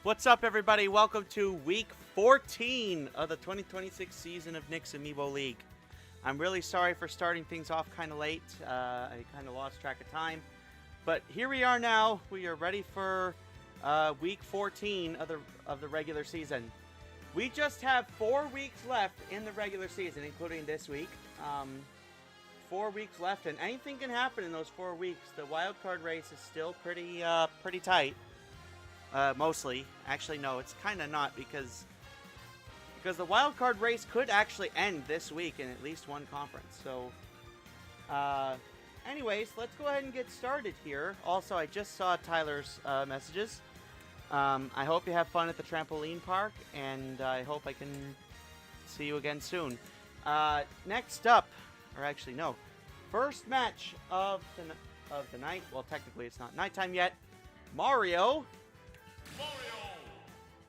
What's up, everybody? Welcome to week 14 of the 2026 season of Nick's Amiibo League. I'm really sorry for starting things off kind of late. I kind of lost track of time. But here we are now. We are ready for week 14 of the regular season. We just have 4 weeks left in the regular season, including this week. 4 weeks left, and anything can happen in those 4 weeks. The wild card race is still pretty tight. Mostly. Actually, no, it's kind of not because the wild card race could actually end this week in at least one conference. So, anyways, let's go ahead and get started here. Also, I just saw Tyler's messages. I hope you have fun at the trampoline park, and I hope I can see you again soon. Next up, or actually no, first match of the night. Well, technically it's not nighttime yet. Mario,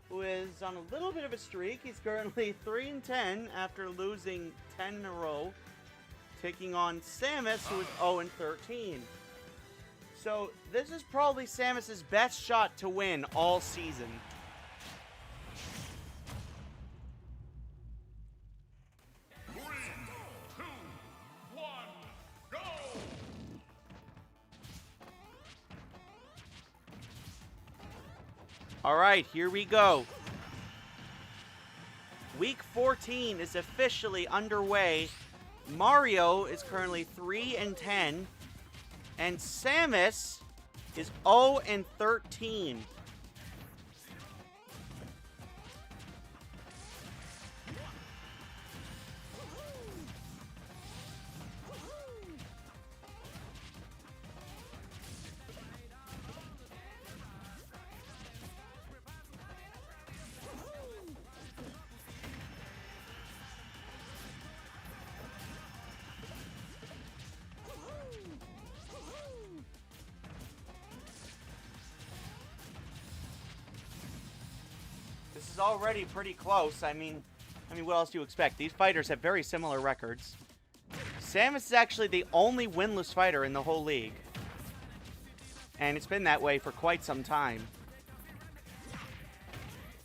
who is on a little bit of a streak. He's currently 3-10 after losing 10 in a row, taking on Samus, who is 0-13. So this is probably Samus's best shot to win all season. Alright, here we go. Week 14 is officially underway. Mario is currently 3-10. And Samus is 0-13. This is already pretty close. I mean, what else do you expect? These fighters have very similar records. Samus is actually the only winless fighter in the whole league. And it's been that way for quite some time.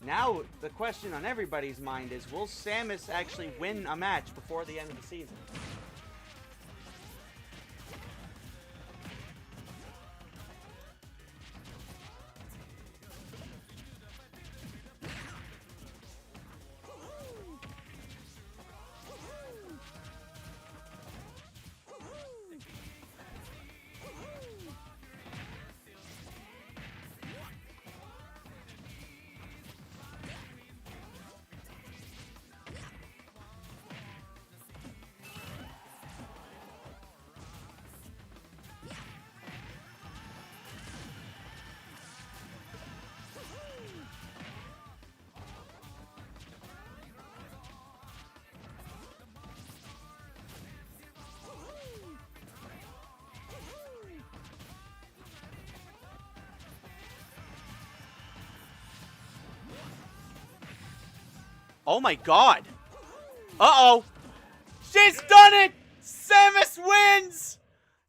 Now, the question on everybody's mind is, will Samus actually win a match before the end of the season? Oh my god! Uh-oh! She's done it! Samus wins!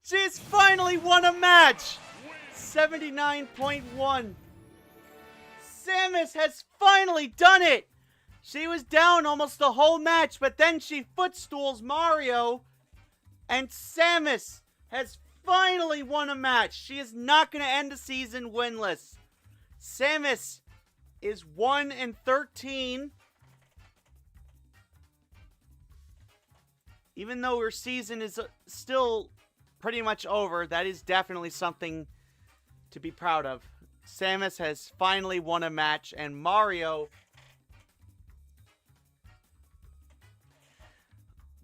She's finally won a match! 79.1. Samus has finally done it! She was down almost the whole match, but then she footstools Mario, and Samus has finally won a match. She is not going to end the season winless. Samus is 1-13. Even though her season is still pretty much over, that is definitely something to be proud of. Samus has finally won a match, and Mario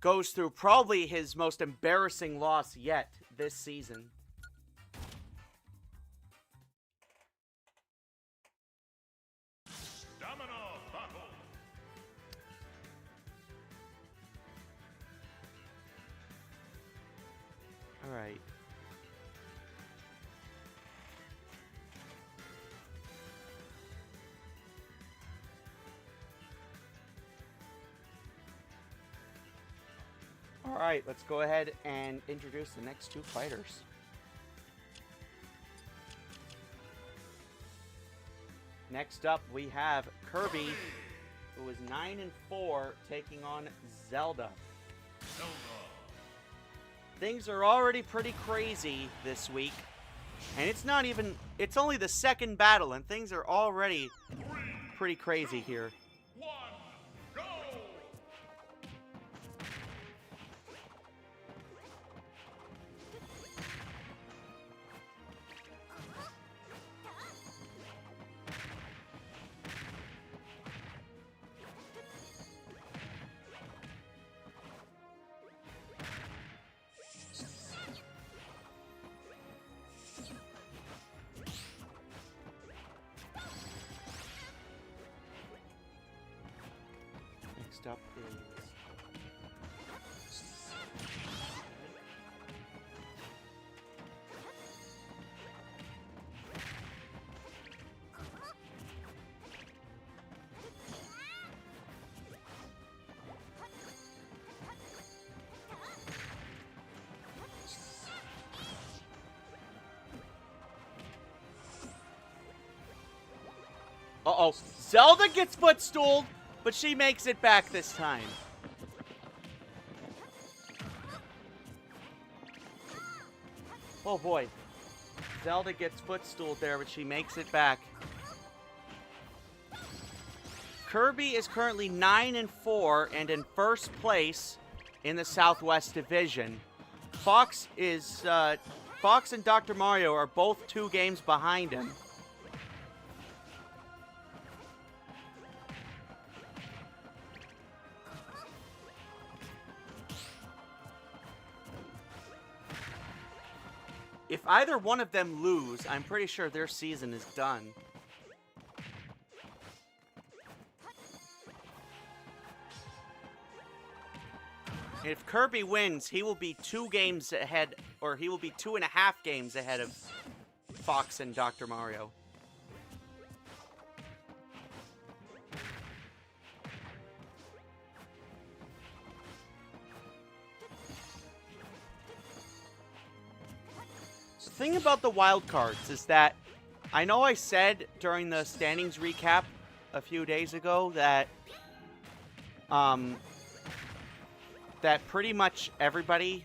goes through probably his most embarrassing loss yet this season. All right. All right, let's go ahead and introduce the next two fighters. Next up, we have Kirby, who is 9-4, taking on Zelda. Things are already pretty crazy this week. And it's not even... It's only the second battle, and things are already pretty crazy here. Next up is... Uh-oh. Zelda gets footstooled, but she makes it back this time. Oh boy. Zelda gets footstooled there, but she makes it back. Kirby is currently 9-4 and in first place in the Southwest Division. Fox and Dr. Mario are both 2 games behind him. If either one of them lose, I'm pretty sure their season is done. If Kirby wins, he will be 2 games ahead, or he will be 2.5 games ahead of Fox and Dr. Mario. The thing about the wild cards is that I know I said during the standings recap a few days ago that that pretty much everybody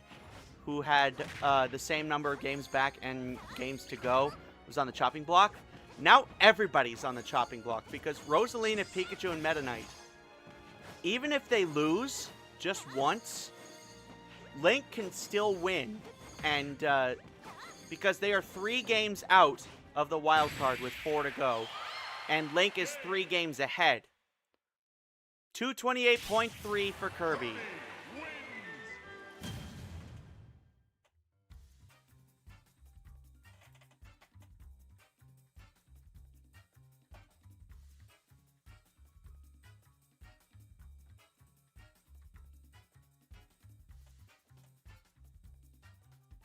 who had the same number of games back and games to go was on the chopping block. Now everybody's on the chopping block because Rosalina, Pikachu, and Meta Knight, even if they lose just once, Link can still win, and because they are 3 games out of the wild card with 4 to go. And Link is 3 games ahead. 228.3 for Kirby.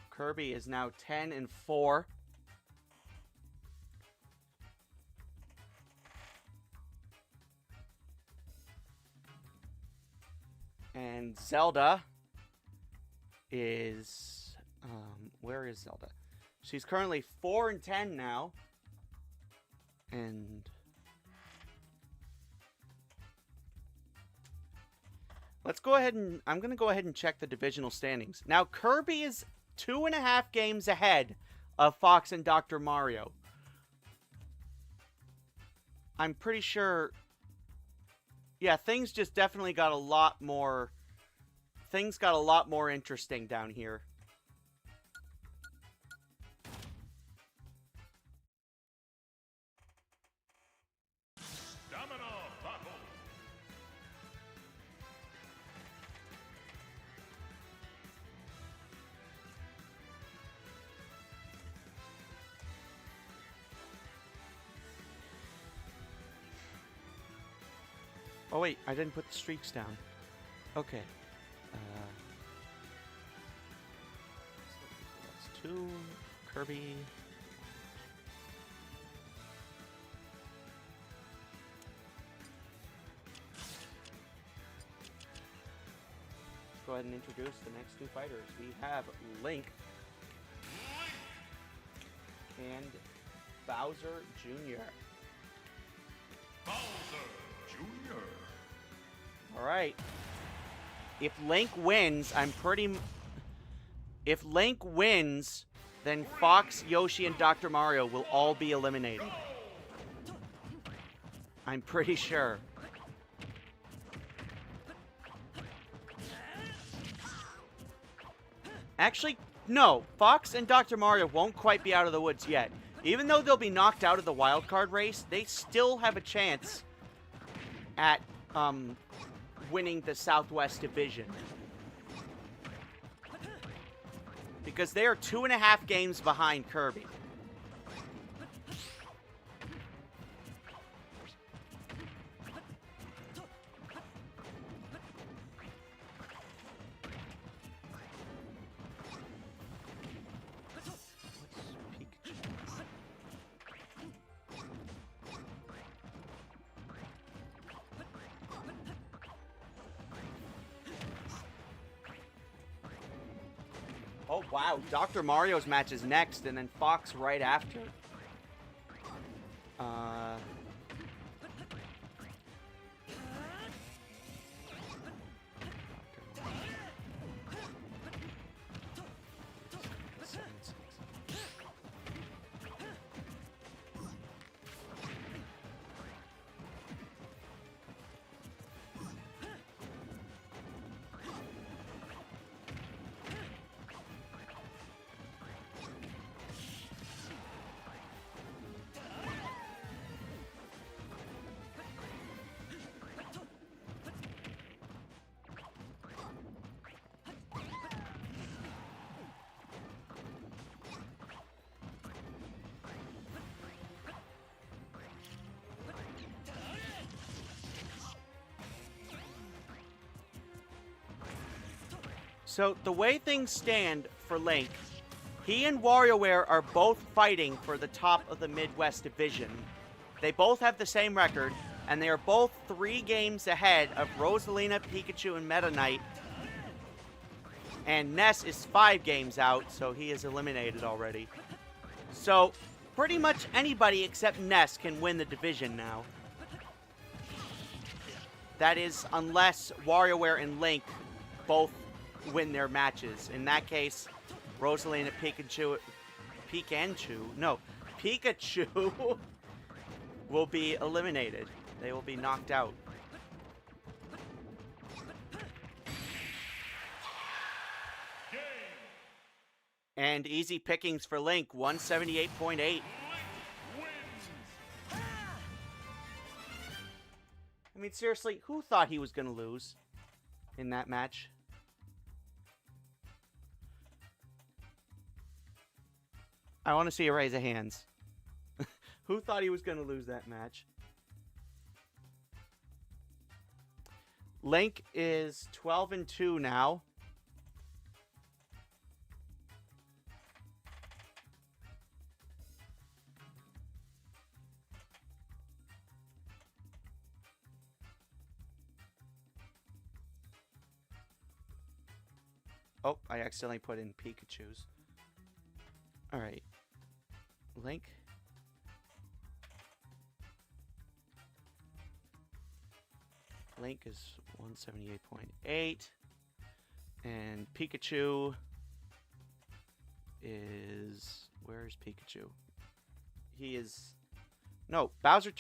Kirby is now 10-4. And Zelda is... where is Zelda? She's currently 4-10 now. And... let's go ahead and... I'm going to go ahead and check the divisional standings. Now, Kirby is 2.5 games ahead of Fox and Dr. Mario. I'm pretty sure... yeah, things just definitely got a lot more... things got a lot more interesting down here. Oh wait, I didn't put the streaks down. Okay. That's 2. Kirby. Let's go ahead and introduce the next 2 fighters. We have Link and Bowser Jr. All right. If Link wins, If Link wins, then Fox, Yoshi, and Dr. Mario will all be eliminated. I'm pretty sure. Actually, no. Fox and Dr. Mario won't quite be out of the woods yet. Even though they'll be knocked out of the wild card race, they still have a chance at winning the Southwest Division. Because they are 2.5 games behind Kirby. Oh, wow. Dr. Mario's match is next, and then Fox right after. So, the way things stand for Link, he and WarioWare are both fighting for the top of the Midwest Division. They both have the same record, and they are both 3 games ahead of Rosalina, Pikachu, and Meta Knight. And Ness is 5 games out, so he is eliminated already. So, pretty much anybody except Ness can win the division now. That is, unless WarioWare and Link both win their matches. In that case, Rosalina, Pikachu will be eliminated. They will be knocked out. And easy pickings for Link, 178.8. I mean, seriously, who thought he was going to lose in that match? I want to see a raise of hands. Who thought he was going to lose that match? Link is 12-2 now. Oh, I accidentally put in Pikachu's. Alright. Link. Link is 178.8. And Pikachu is... Where's Pikachu? He is... No, Bowser...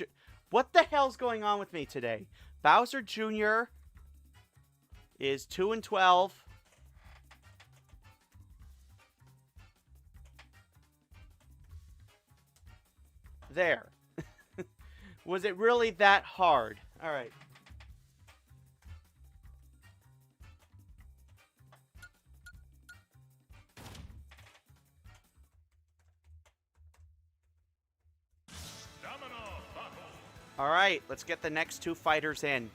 What the hell's going on with me today? Bowser Jr. is 2-12. There. Was it really that hard? All right. All right, let's get the next 2 fighters in.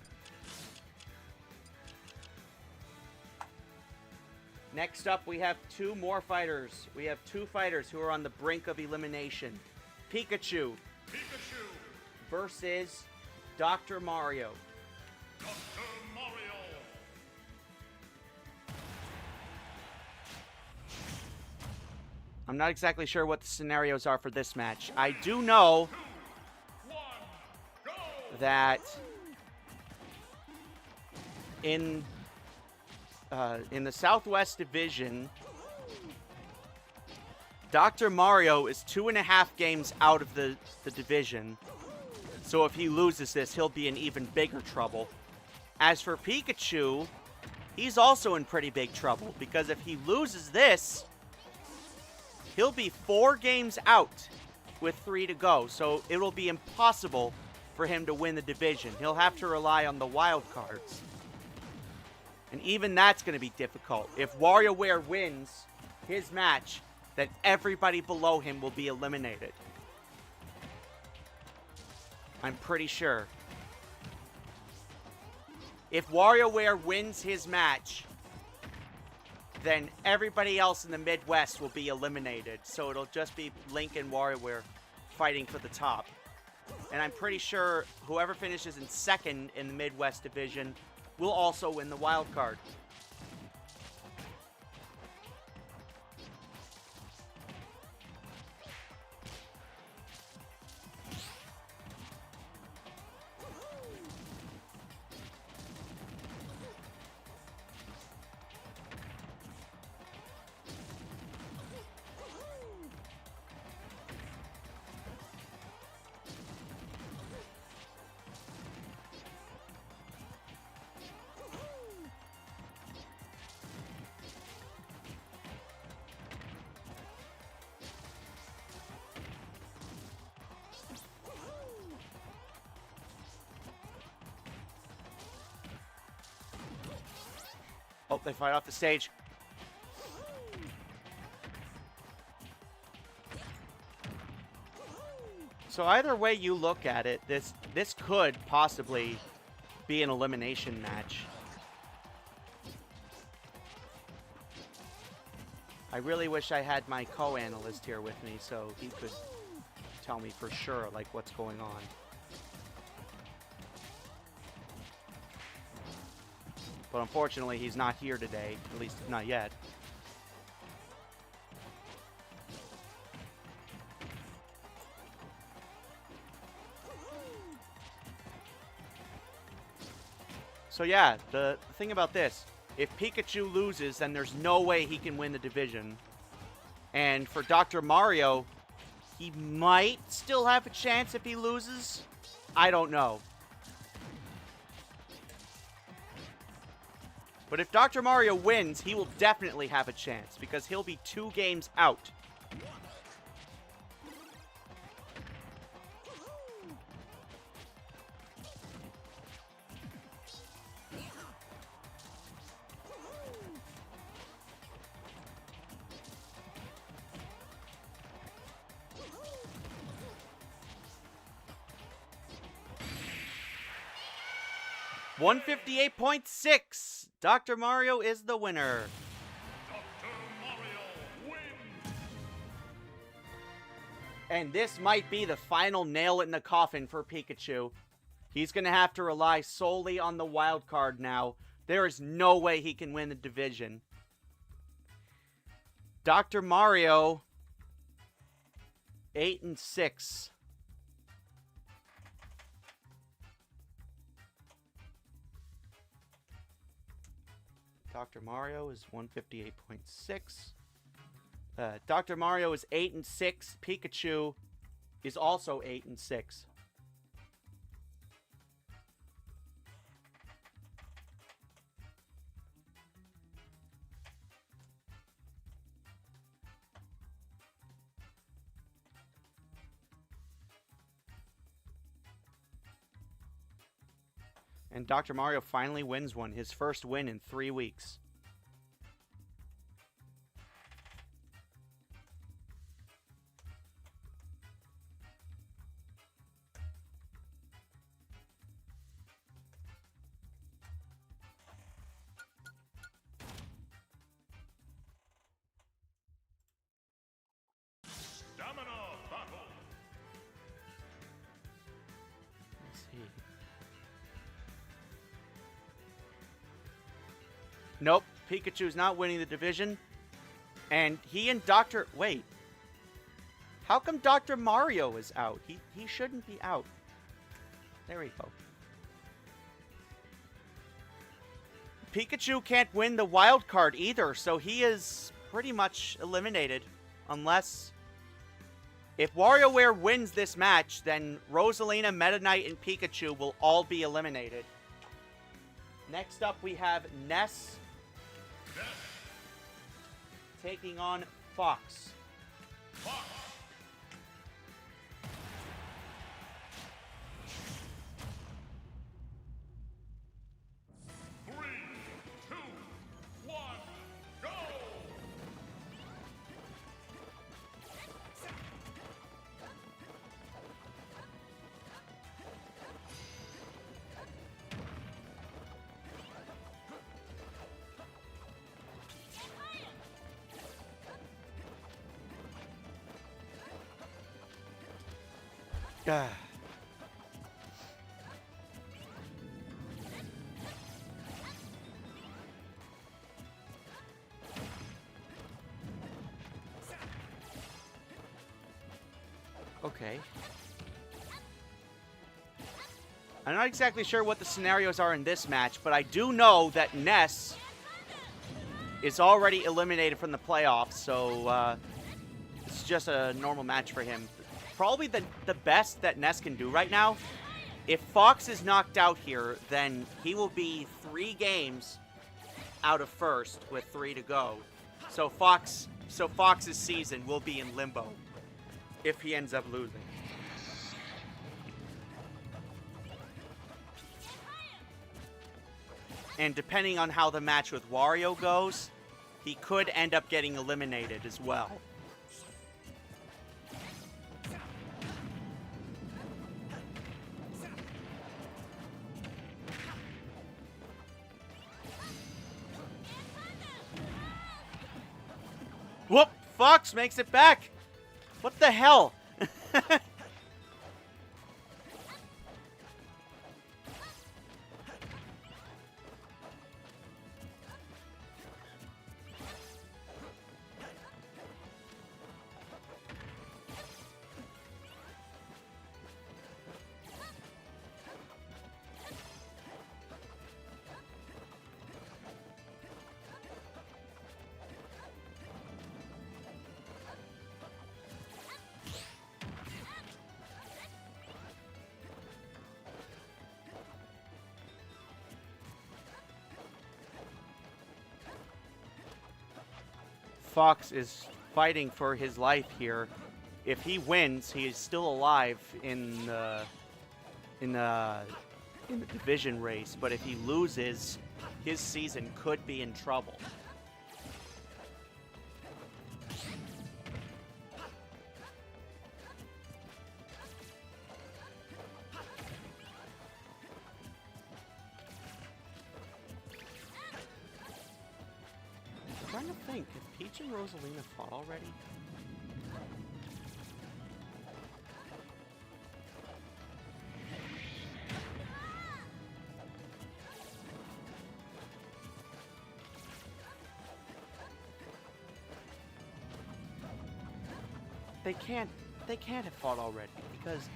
Next up, we have 2 more fighters. We have 2 fighters who are on the brink of elimination. Pikachu versus Dr. Mario. Dr. Mario. I'm not exactly sure what the scenarios are for this match. I do know that in the Southwest Division, Dr. Mario is 2.5 games out of the division. So if he loses this, he'll be in even bigger trouble. As for Pikachu, he's also in pretty big trouble, because if he loses this, he'll be 4 games out with 3 to go. So it will be impossible for him to win the division. He'll have to rely on the wild cards. And even that's going to be difficult. If WarioWare wins his match, then everybody below him will be eliminated. I'm pretty sure. If WarioWare wins his match, then everybody else in the Midwest will be eliminated. So it'll just be Link and WarioWare fighting for the top. And I'm pretty sure whoever finishes in second in the Midwest division will also win the wild card. Oh, they fight off the stage. So either way you look at it, this could possibly be an elimination match. I really wish I had my co-analyst here with me so he could tell me for sure like what's going on. But unfortunately, he's not here today, at least not yet. So yeah, the thing about this, if Pikachu loses, then there's no way he can win the division. And for Dr. Mario, he might still have a chance if he loses. I don't know. But if Dr. Mario wins, he will definitely have a chance, because he'll be 2 games out. $158.6. Dr. Mario is the winner. Dr. Mario wins. And this might be the final nail in the coffin for Pikachu. He's going to have to rely solely on the wild card now. There is no way he can win the division. Dr. Mario, 8-6. Dr. Mario is 158.6. Dr. Mario is 8-6. Pikachu is also 8-6. And Dr. Mario finally wins one, his first win in 3 weeks. Stamina battle. Let's see. Nope, Pikachu's not winning the division. And he and Dr. Wait. How come Dr. Mario is out? He shouldn't be out. There we go. Pikachu can't win the wild card either, so he is pretty much eliminated. Unless... If WarioWare wins this match, then Rosalina, Meta Knight, and Pikachu will all be eliminated. Next up, we have Ness taking on Fox. Okay. I'm not exactly sure what the scenarios are in this match, but I do know that Ness is already eliminated from the playoffs, so it's just a normal match for him. Probably the best that Ness can do right now. If Fox is knocked out here, then he will be 3 games out of first with 3 to go. So Fox's season will be in limbo if he ends up losing. And depending on how the match with Wario goes, he could end up getting eliminated as well. Whoop! Fox makes it back! What the hell? Fox is fighting for his life here. If he wins, he is still alive in the division race. But if he loses, his season could be in trouble. I'm trying to think, have Peach and Rosalina fought already? They can't have fought already because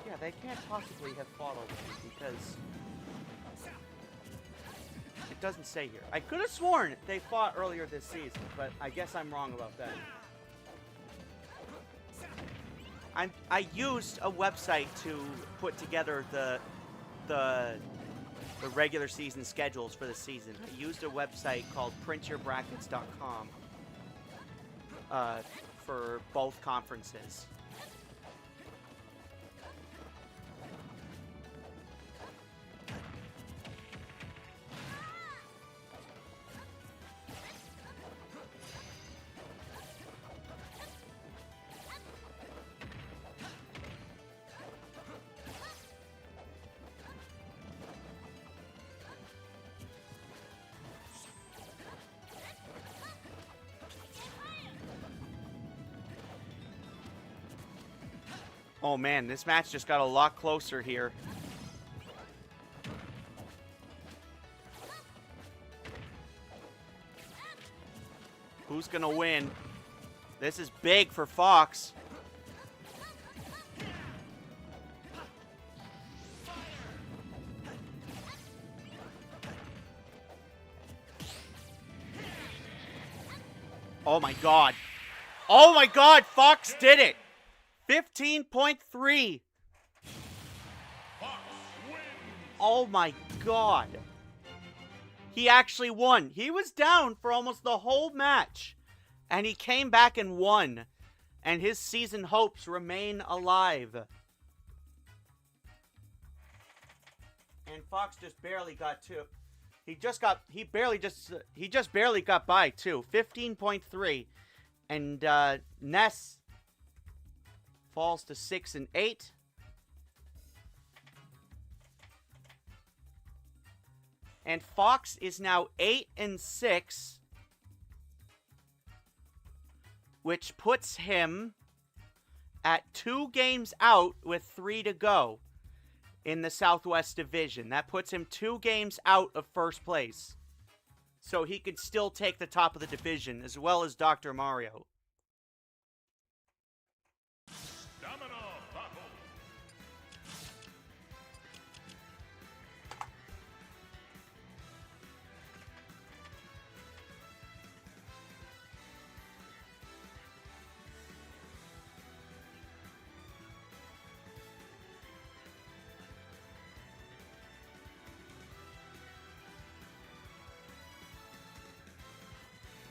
yeah, they can't possibly have fought already because it doesn't say here. I could have sworn they fought earlier this season, but I guess I'm wrong about that. I used a website to put together the regular season schedules for the season. I used a website called printyourbrackets.com for both conferences. Oh man, this match just got a lot closer here. Who's gonna win? This is big for Fox. Oh my god. Oh my god, Fox did it! 15.3. Oh my god. He actually won. He was down for almost the whole match. And he came back and won. And his season hopes remain alive. And Fox just barely got two. He just barely got by too. 15.3. And Ness falls to 6 and 8. And Fox is now 8 and 6, which puts him at 2 games out with 3 to go in the Southwest Division. That puts him 2 games out of first place. So he could still take the top of the division, as well as Dr. Mario.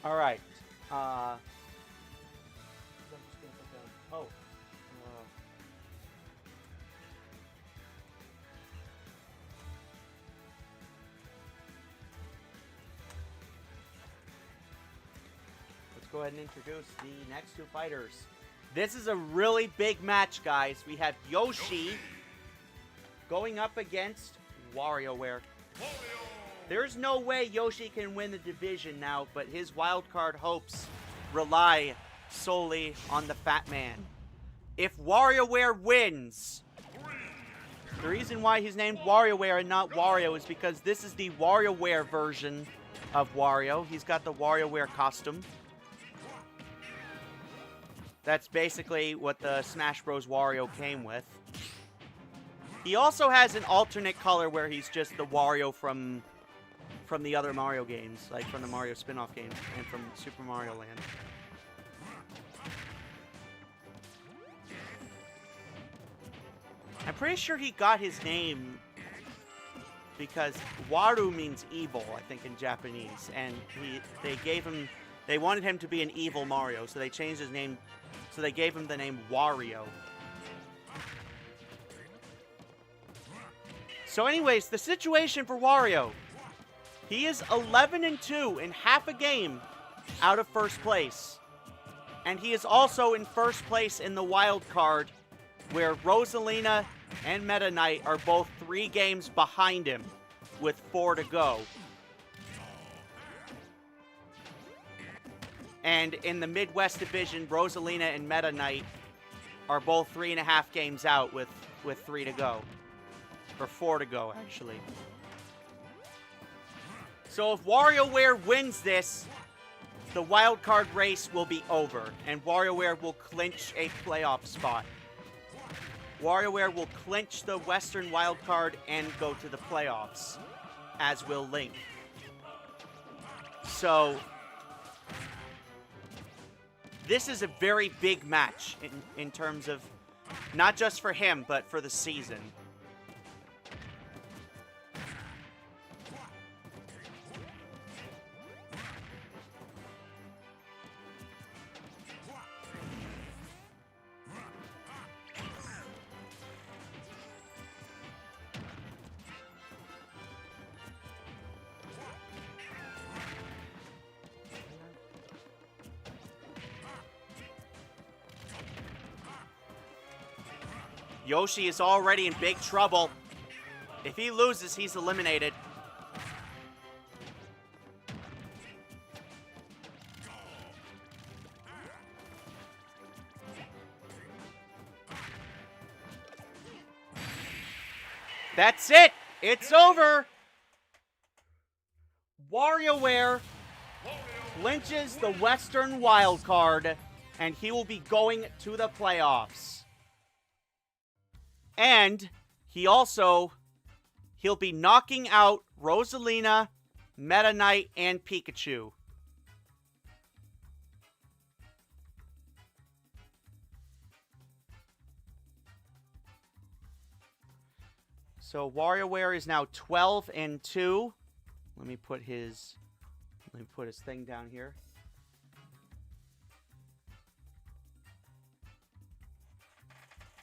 All right. I'm just gonna put down. Oh. Let's go ahead and introduce the next 2 fighters. This is a really big match, guys. We have Yoshi going up against WarioWare. There's no way Yoshi can win the division now, but his wildcard hopes rely solely on the Fat Man. If WarioWare wins, the reason why he's named WarioWare and not Wario is because this is the WarioWare version of Wario. He's got the WarioWare costume. That's basically what the Smash Bros. Wario came with. He also has an alternate color where he's just the Wario from the other Mario games, like from the Mario spin-off games and from Super Mario Land. I'm pretty sure he got his name because Waru means evil, I think, in Japanese, and they wanted him to be an evil Mario, so they changed his name, so they gave him the name Wario. So anyways, the situation for Wario. He is 11 and 2 in half a game out of first place. And he is also in first place in the wild card, where Rosalina and Meta Knight are both 3 games behind him with 4 to go. And in the Midwest Division, Rosalina and Meta Knight are both 3.5 games out with 3 to go. Or 4 to go, actually. So if WarioWare wins this, the wildcard race will be over, and WarioWare will clinch a playoff spot. WarioWare will clinch the Western wildcard and go to the playoffs, as will Link. So this is a very big match in terms of not just for him, but for the season. Yoshi is already in big trouble. If he loses, he's eliminated. That's it. It's over. WarioWare clinches the Western wild card, and he will be going to the playoffs. And he'll be knocking out Rosalina, Meta Knight, and Pikachu. So WarioWare is now 12-2. Let me put his thing down here.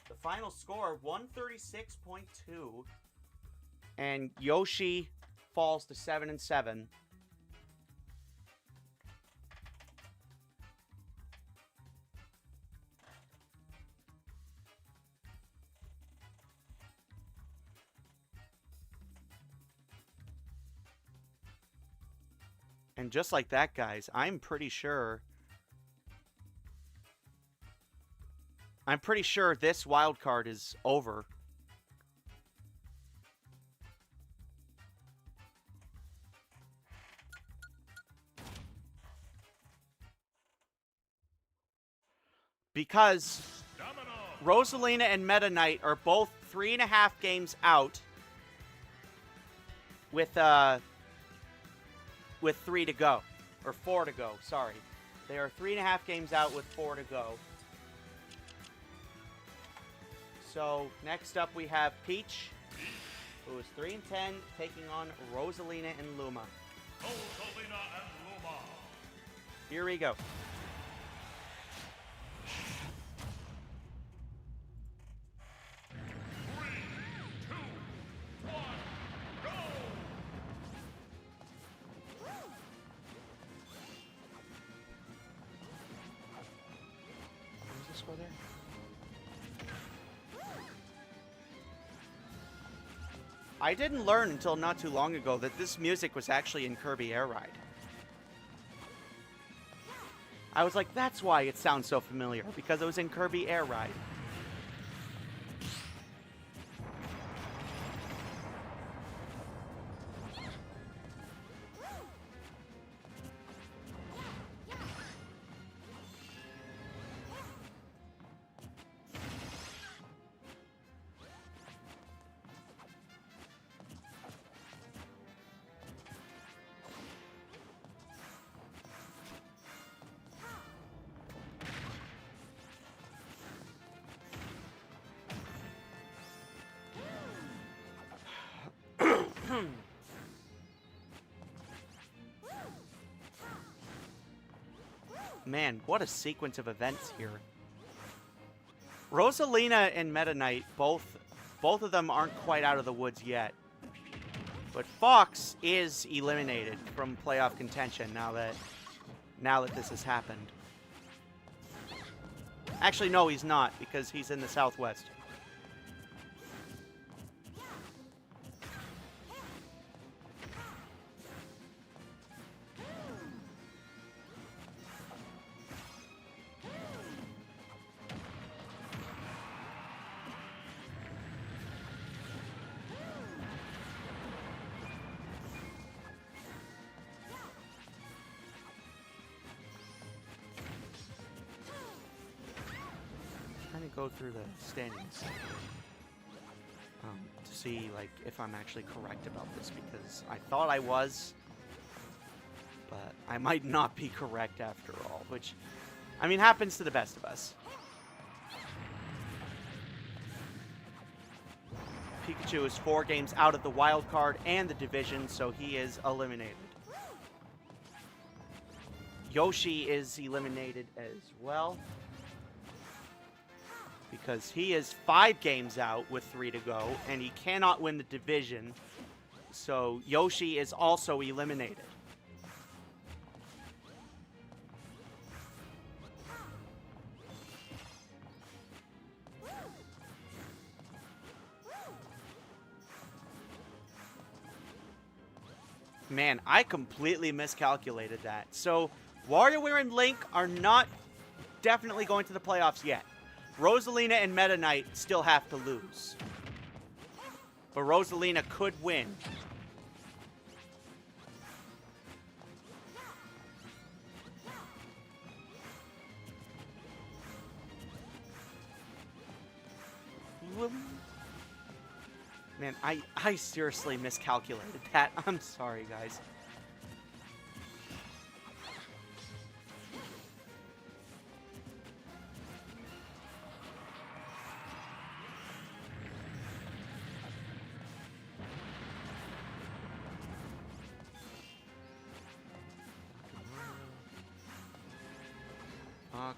The final score 136.2, and Yoshi falls to 7-7. And just like that, guys, I'm pretty sure this wild card is over. Because Rosalina and Meta Knight are both 3.5 games out with 3 to go. Or 4 to go, sorry. They are 3.5 games out with 4 to go. So, next up we have Peach, who is 3-10, taking on Rosalina and Luma. Rosalina and Luma. Here we go. There. I didn't learn until not too long ago that this music was actually in Kirby Air Ride. I was like, that's why it sounds so familiar, because it was in Kirby Air Ride. Man, what a sequence of events here. Rosalina and Meta Knight, both of them aren't quite out of the woods yet. But Fox is eliminated from playoff contention now that this has happened. Actually, no, he's not, because he's in the Southwest. Go through the standings to see like if I'm actually correct about this, because I thought I was, but I might not be correct after all, which, I mean, happens to the best of us. Pikachu is 4 games out of the wild card and the division, so he is eliminated. Yoshi is eliminated as well, because he is 5 games out with 3 to go, and he cannot win the division. So Yoshi is also eliminated. Man, I completely miscalculated that. So WarioWare and Link are not definitely going to the playoffs yet. Rosalina and Meta Knight still have to lose. But Rosalina could win. Man, I seriously miscalculated that. I'm sorry, guys. Fox.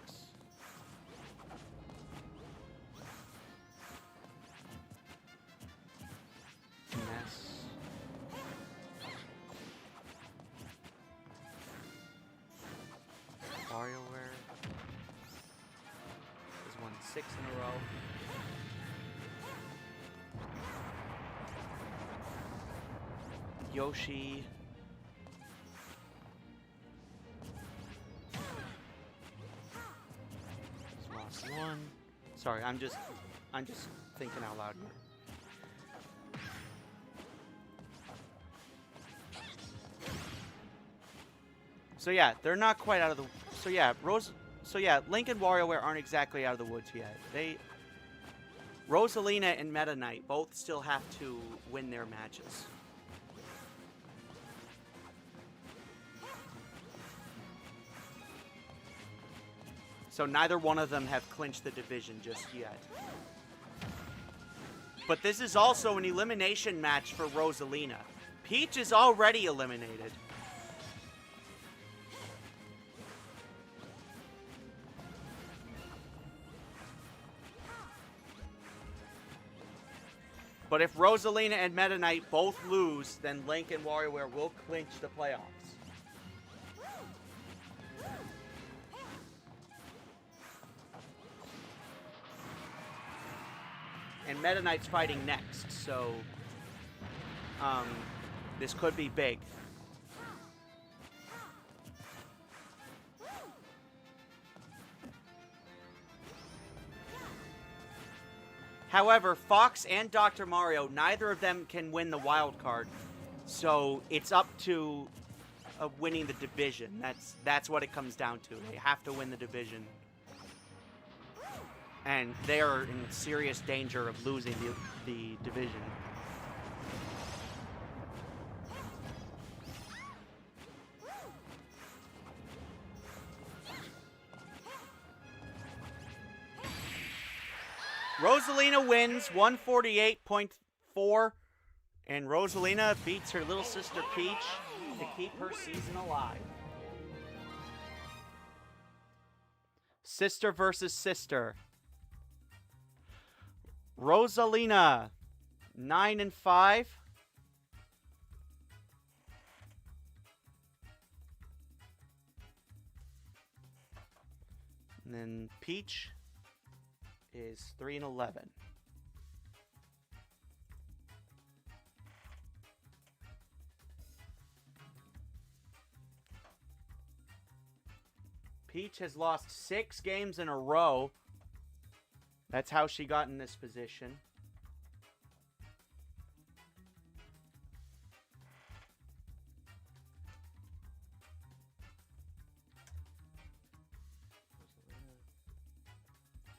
Mess. WarioWare has won 6 in a row. Yoshi. Has lost 1. Sorry, I'm just thinking out loud here. So yeah, they're not quite out of the. So yeah, Link and WarioWare aren't exactly out of the woods yet. Rosalina and Meta Knight both still have to win their matches. So neither one of them have clinched the division just yet. But this is also an elimination match for Rosalina. Peach is already eliminated. But if Rosalina and Meta Knight both lose, then Link and WarioWare will clinch the playoffs. And Meta Knight's fighting next, so this could be big. However, Fox and Dr. Mario, neither of them can win the wild card, so it's up to winning the division. That's what it comes down to. They have to win the division. And they are in serious danger of losing the division. Rosalina wins 148.4, and Rosalina beats her little sister Peach to keep her season alive. Sister versus sister. Rosalina, 9-5. And then Peach is 3-11. Peach has lost 6 games in a row. That's how she got in this position.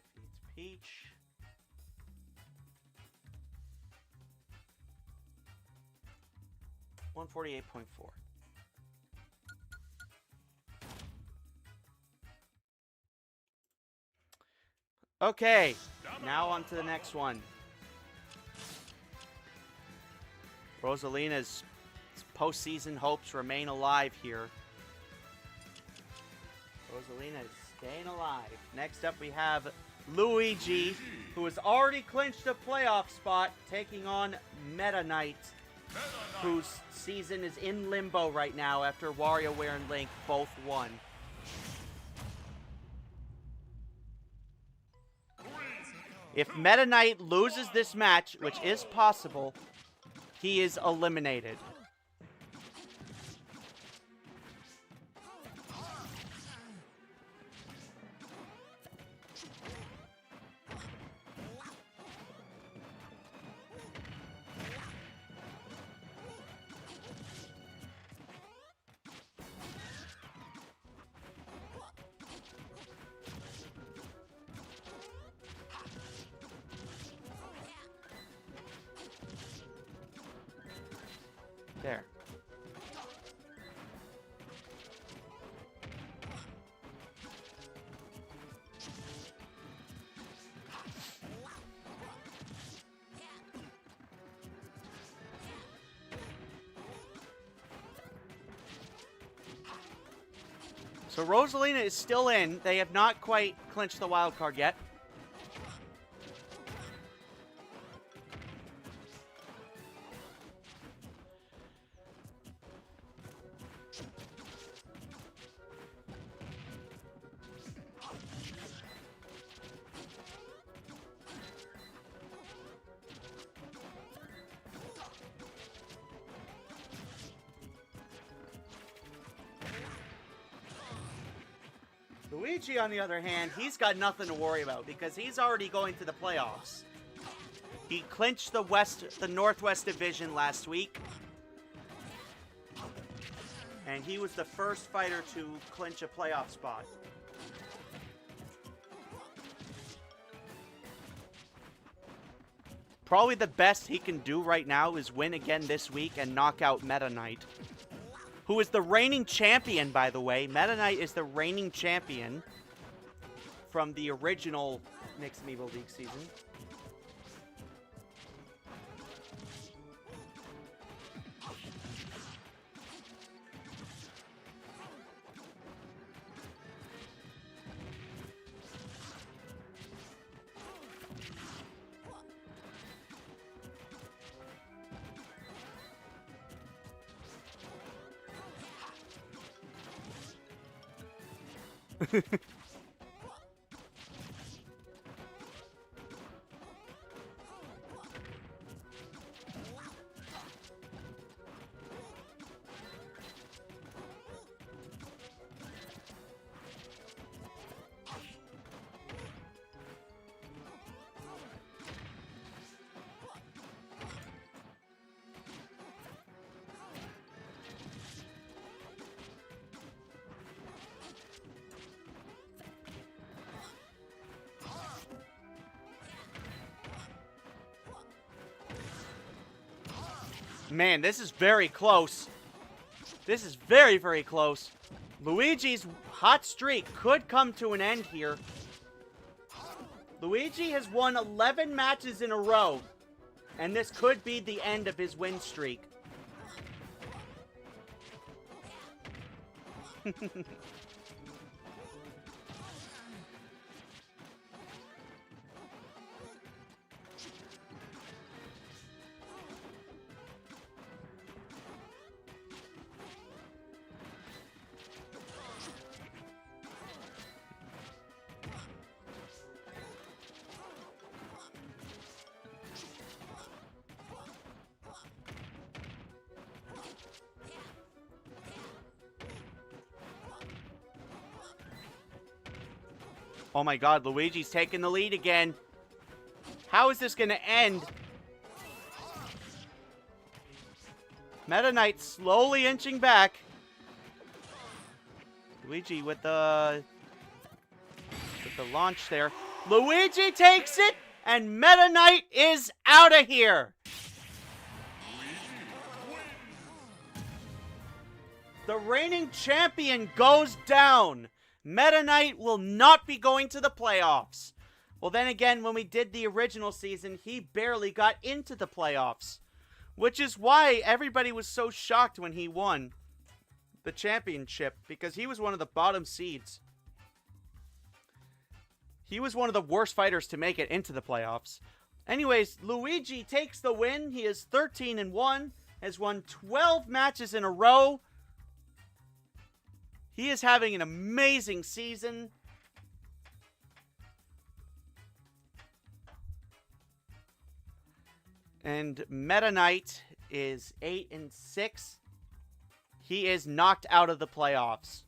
Defeats Peach. $148.4. Okay, now on to the next one. Rosalina's postseason hopes remain alive here. Rosalina is staying alive. Next up we have Luigi, who has already clinched a playoff spot, taking on Meta Knight, whose season is in limbo right now after WarioWare and Link both won. If Meta Knight loses this match, which is possible, he is eliminated. So Rosalina is still in. They have not quite clinched the wild card yet. Luigi, on the other hand, he's got nothing to worry about because he's already going to the playoffs. He clinched the Northwest Division last week. And he was the first fighter to clinch a playoff spot. Probably the best he can do right now is win again this week and knock out Meta Knight, who is the reigning champion, by the way. Meta Knight is the reigning champion from the original Nyx Amiibo League season. Man, this is very close. This is very, very close. Luigi's hot streak could come to an end here. Luigi has won 11 matches in a row, and this could be the end of his win streak. Oh my god, Luigi's taking the lead again. How is this going to end? Meta Knight slowly inching back. Luigi with the launch there. Luigi takes it, and Meta Knight is out of here. The reigning champion goes down. Meta Knight will not be going to the playoffs. Well, then again, when we did the original season, he barely got into the playoffs, which is why everybody was so shocked when he won the championship, because he was one of the bottom seeds. He was one of the worst fighters to make it into the playoffs. Anyways, Luigi takes the win. He is 13-1, has won 12 matches in a row. He is having an amazing season. And Meta Knight is 8-6. He is knocked out of the playoffs.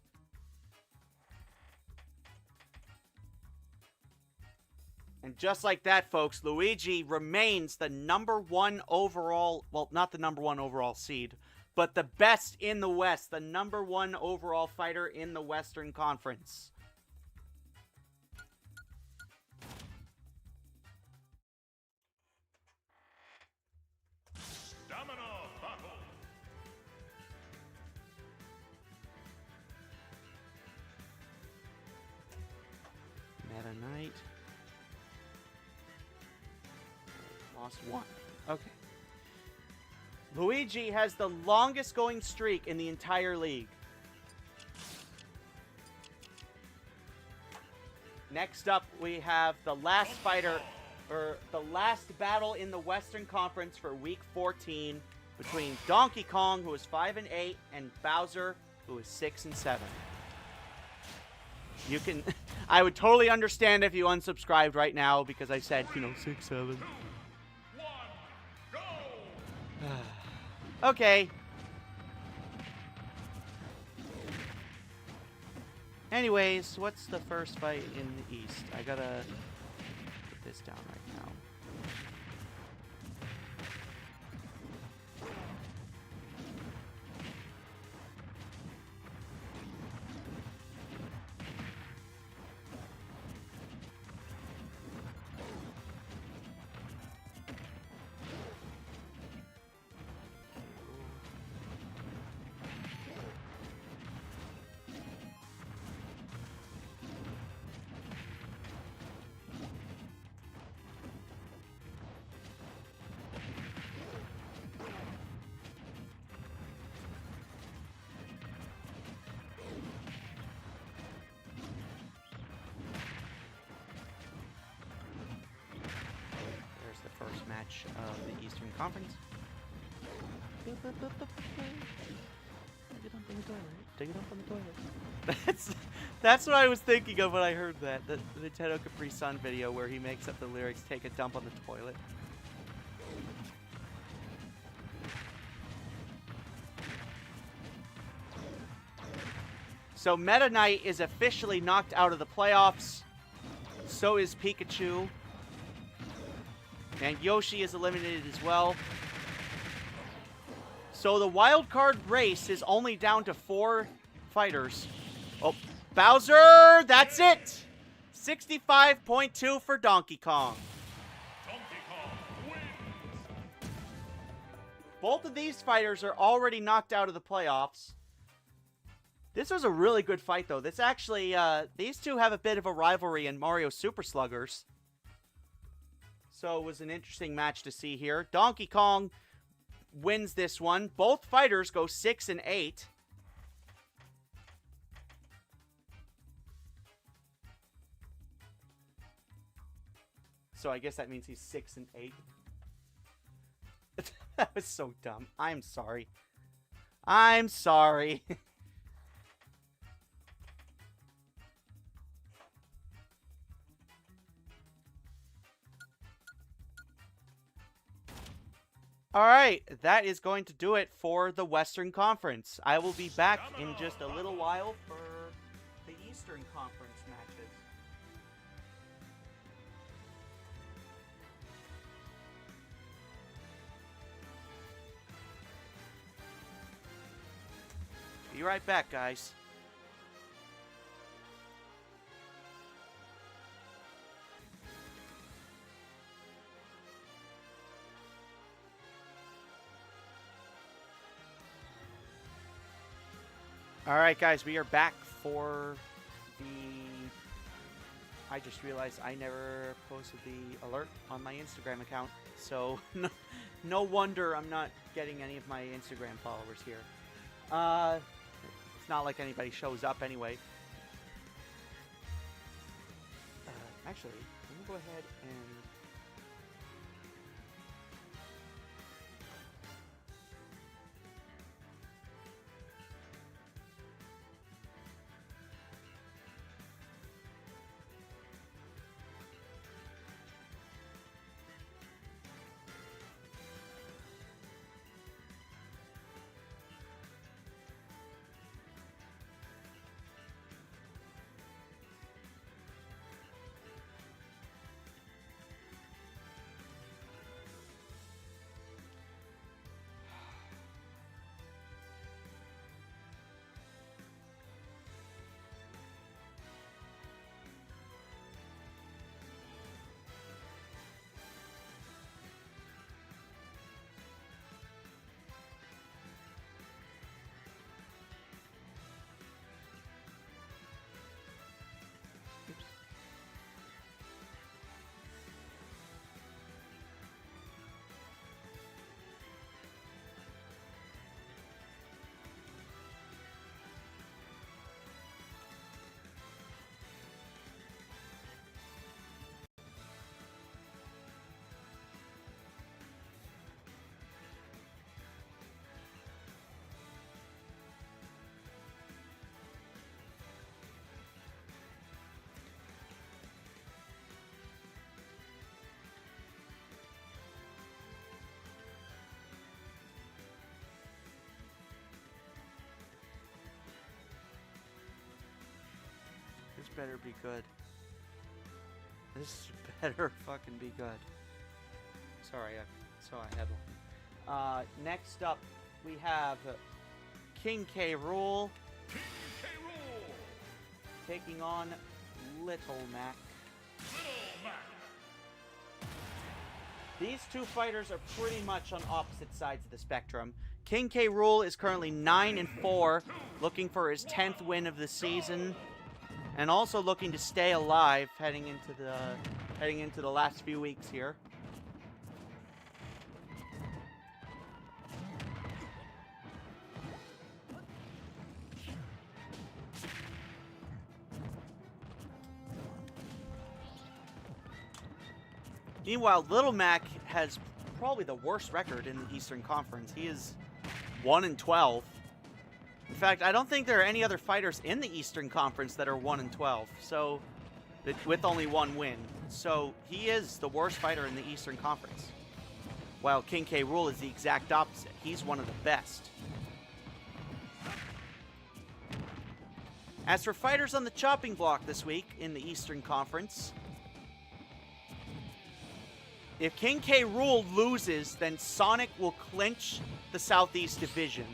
And just like that, folks, Luigi remains the #1 overall, well, not the #1 overall seed, but the best in the West, the #1 overall fighter in the Western Conference. Stamina battle. Meta Knight. Lost one. Okay. Luigi has the longest going streak in the entire league. Next up, we have the last fighter, or the last battle in the Western Conference for Week 14 between Donkey Kong, who is 5-8, and Bowser, who is 6-7. You can, I would totally understand if you unsubscribed right now because I said, 6-7. Okay. Anyways, what's the first fight in the East? I gotta put this down right now. First match of the Eastern Conference. Dig it up on the toilet. Dig it up on the toilet. That's what I was thinking of when I heard that. The Nintendo Capri Sun video where he makes up the lyrics, take a dump on the toilet. So Meta Knight is officially knocked out of the playoffs. So is Pikachu. And Yoshi is eliminated as well. So the wild card race is only down to 4 fighters. Oh, Bowser! That's it! 65.2 for Donkey Kong. Donkey Kong wins. Both of these fighters are already knocked out of the playoffs. This was a really good fight, though. This actually, these two have a bit of a rivalry in Mario Super Sluggers. So it was an interesting match to see here. Donkey Kong wins this one. Both fighters go 6-8. So I guess that means he's 6-8. That was so dumb. I'm sorry. I'm sorry. Alright, that is going to do it for the Western Conference. I will be back in just a little while for the Eastern Conference matches. Be right back, guys. Alright guys, we are back for the... I just realized I never posted the alert on my Instagram account, so no wonder I'm not getting any of my Instagram followers here. It's not like anybody shows up anyway. Actually, let me go ahead and... better be good. This better fucking be good. Sorry, I saw a headline. Next up, we have King K. Rool King K. Rool. taking on Little Mac. Little Mac. These two fighters are pretty much on opposite sides of the spectrum. King K. Rool is currently 9-4, looking for his 10th win of the season, and also looking to stay alive heading into the last few weeks here. Meanwhile, Little Mac has probably the worst record in the Eastern Conference. He is 1-12. In fact, I don't think there are any other fighters in the Eastern Conference that are 1-12. So, with only one win. So, he is the worst fighter in the Eastern Conference. While King K. Rool is the exact opposite. He's one of the best. As for fighters on the chopping block this week in the Eastern Conference, if King K. Rool loses, then Sonic will clinch the Southeast Division.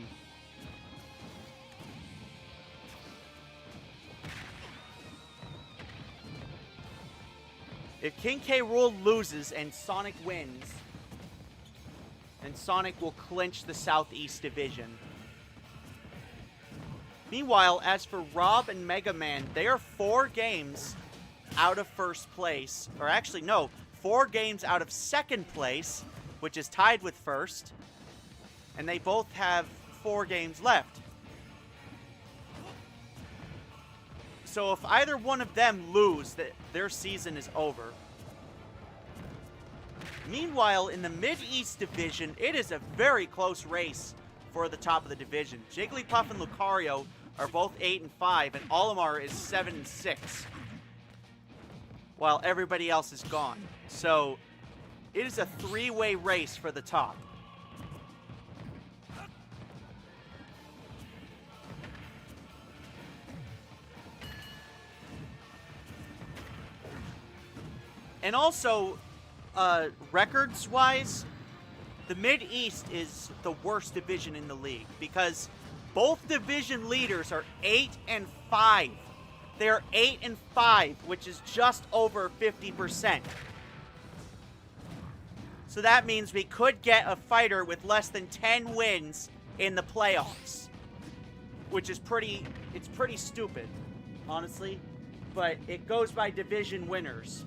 If King K. Rool loses and Sonic wins, then Sonic will clinch the Southeast Division. Meanwhile, as for Rob and Mega Man, they are 4 games out of first place. Or actually, no. 4 games out of second place, which is tied with first, and they both have 4 games left. So if either one of them lose, their season is over. Meanwhile, in the Mid-East Division, it is a very close race for the top of the division. Jigglypuff and Lucario are both 8-5, and Olimar is 7-6. While everybody else is gone. So, it is a 3-way race for the top. And also, records-wise, the Mid-East is the worst division in the league because both division leaders are 8-5. They're 8-5, which is just over 50%. So that means we could get a fighter with less than 10 wins in the playoffs. Which is it's pretty stupid, honestly. But it goes by division winners.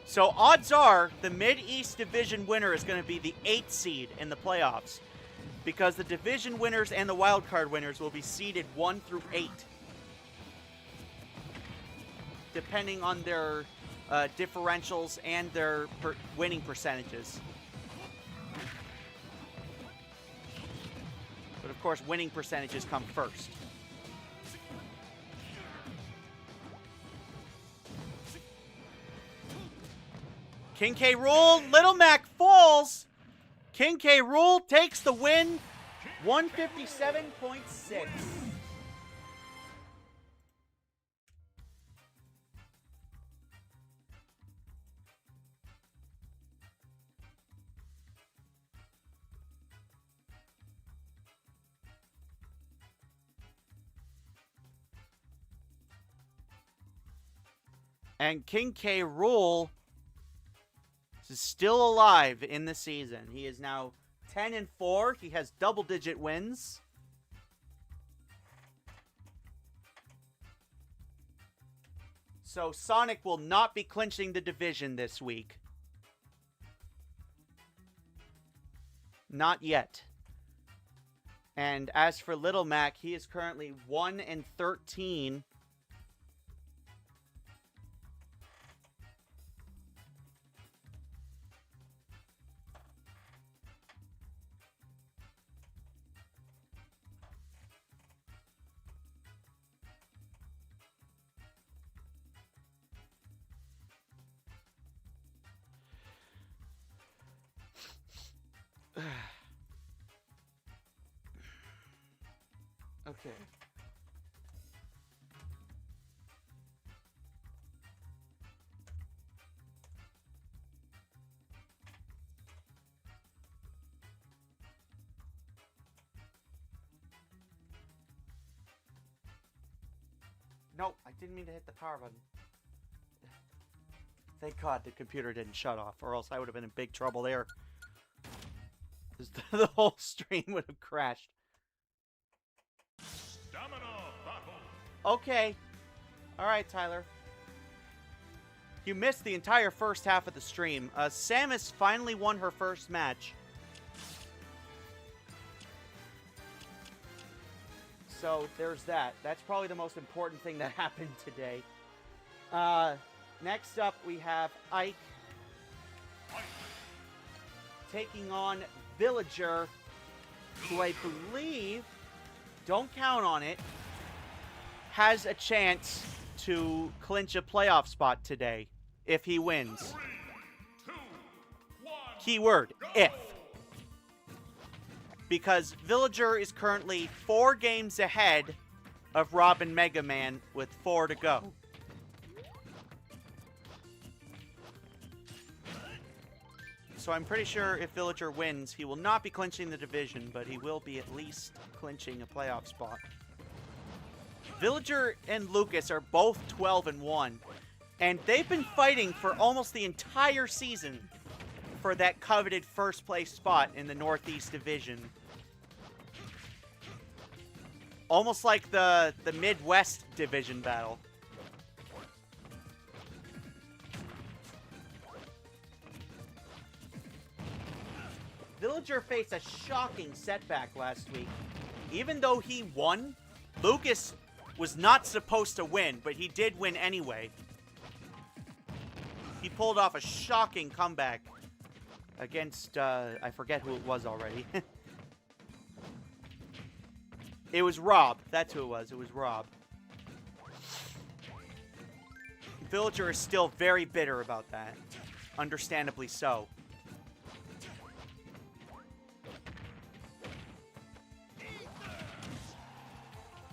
So odds are the Mid-East Division winner is going to be the 8th seed in the playoffs. Because the division winners and the wildcard winners will be seeded 1 through 8. Depending on their differentials and their winning percentages. But of course, winning percentages come first. King K. Rool, Little Mac falls. King K. Rool takes the win, 157.6. And King K. Rool is still alive in the season. He is now 10-4. He has double-digit wins. So Sonic will not be clinching the division this week. Not yet. And as for Little Mac, he is currently 1-13. Okay. No, I didn't mean to hit the power button. Thank God the computer didn't shut off, or else I would have been in big trouble there. The whole stream would have crashed. Stamina battle. Okay. Alright, Tyler. You missed the entire first half of the stream. Samus finally won her first match. So, there's that. That's probably the most important thing that happened today. Next up, we have Ike taking on Villager, who I believe, don't count on it, has a chance to clinch a playoff spot today if he wins. 3, 2, 1. Keyword, if. Because Villager is currently 4 games ahead of Robin Mega Man with 4 to go. So I'm pretty sure if Villager wins, he will not be clinching the division, but he will be at least clinching a playoff spot. Villager and Lucas are both 12-1, and they've been fighting for almost the entire season for that coveted first place spot in the Northeast Division. Almost like the Midwest Division battle. Villager faced a shocking setback last week. Even though he won, Lucas was not supposed to win, but he did win anyway. He pulled off a shocking comeback against, I forget who it was already. It was Rob. That's who it was. It was Rob. Villager is still very bitter about that. Understandably so.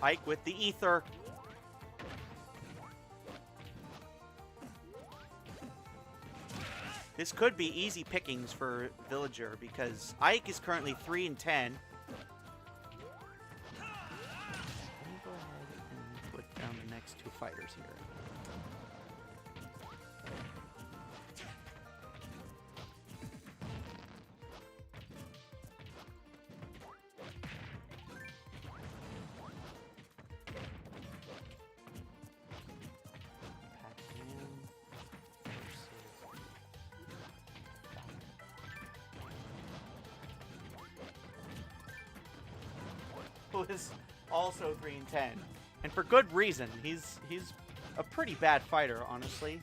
Ike with the ether. This could be easy pickings for Villager because Ike is currently 3-10. Let me go ahead and put down the next 2 fighters here. Who is also 3-10, and for good reason. He's a pretty bad fighter, honestly.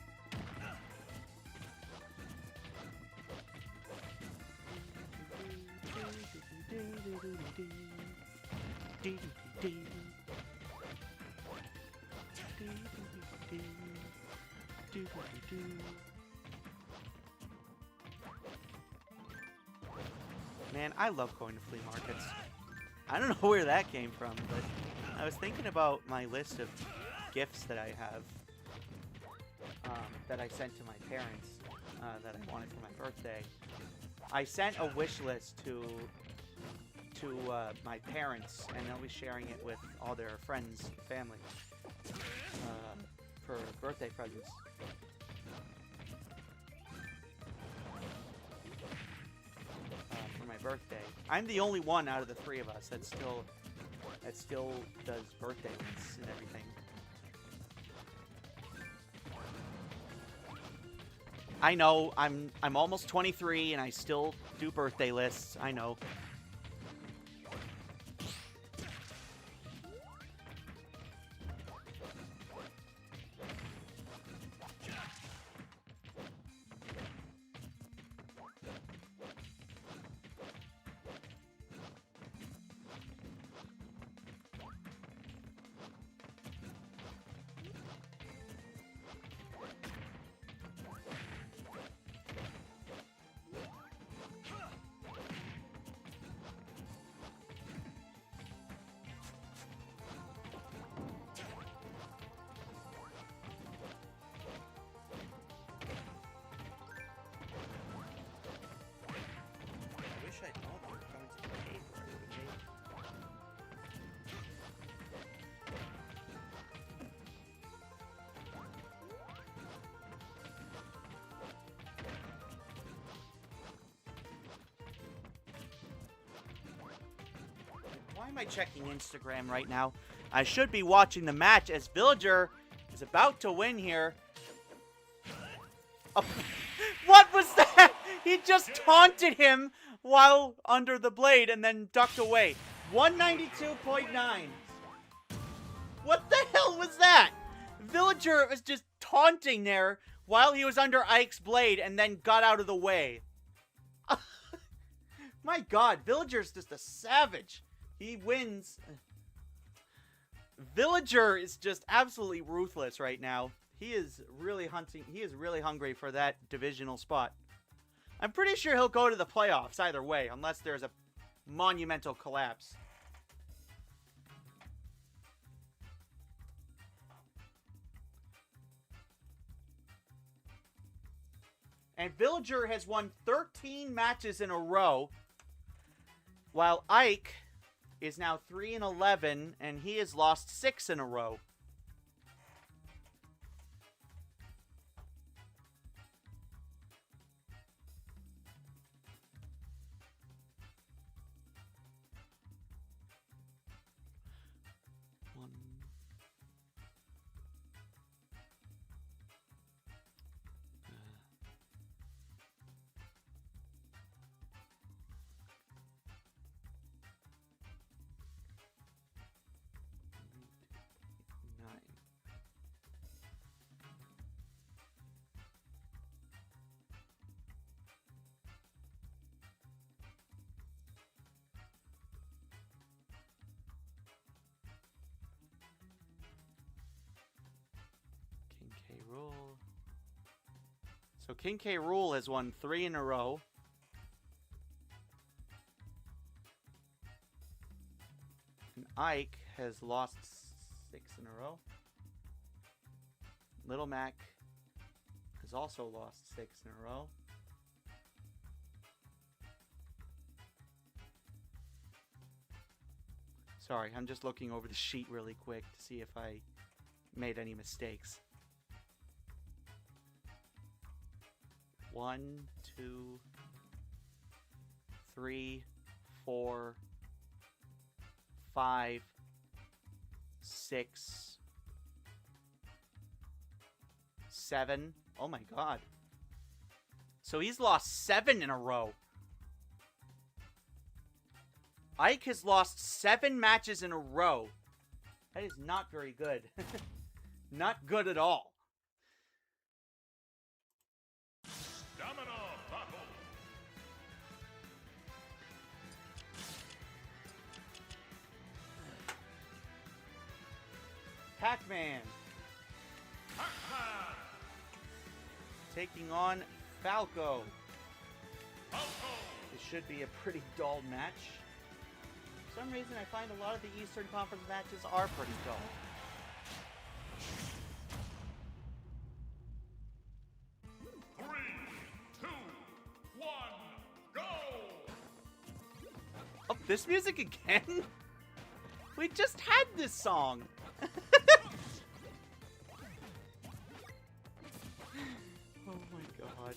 Man, I love going to flea markets. I don't know where that came from, but I was thinking about my list of gifts that I have that I sent to my parents that I wanted for my birthday. I sent a wish list to my parents, and they'll be sharing it with all their friends and family for birthday presents. For my birthday. I'm the only one out of the 3 of us that still does birthday lists and everything. I know, I'm almost 23 and I still do birthday lists. I know. Why am I checking Instagram right now? I should be watching the match as Villager is about to win here. Oh, what was that? He just taunted him while under the blade and then ducked away. 192.9. What the hell was that? Villager was just taunting there while he was under Ike's blade and then got out of the way. My god, Villager's just a savage. He wins. Villager is just absolutely ruthless right now. He is really hunting. He is really hungry for that divisional spot. I'm pretty sure he'll go to the playoffs either way, unless there's a monumental collapse. And Villager has won 13 matches in a row, while Ike is now 3-11, and he has lost 6 in a row. Rule. So King K. Rool has won 3 in a row. And Ike has lost 6 in a row. Little Mac has also lost 6 in a row. Sorry, I'm just looking over the sheet really quick to see if I made any mistakes. 1, 2, 3, 4, 5, 6, 7. Oh my god. So he's lost 7 in a row. Ike has lost 7 matches in a row. That is not very good. Not good at all. Pac-Man taking on Falco. This should be a pretty dull match. For some reason, I find a lot of the Eastern Conference matches are pretty dull. Oh, this music again? We just had this song. Oh my god.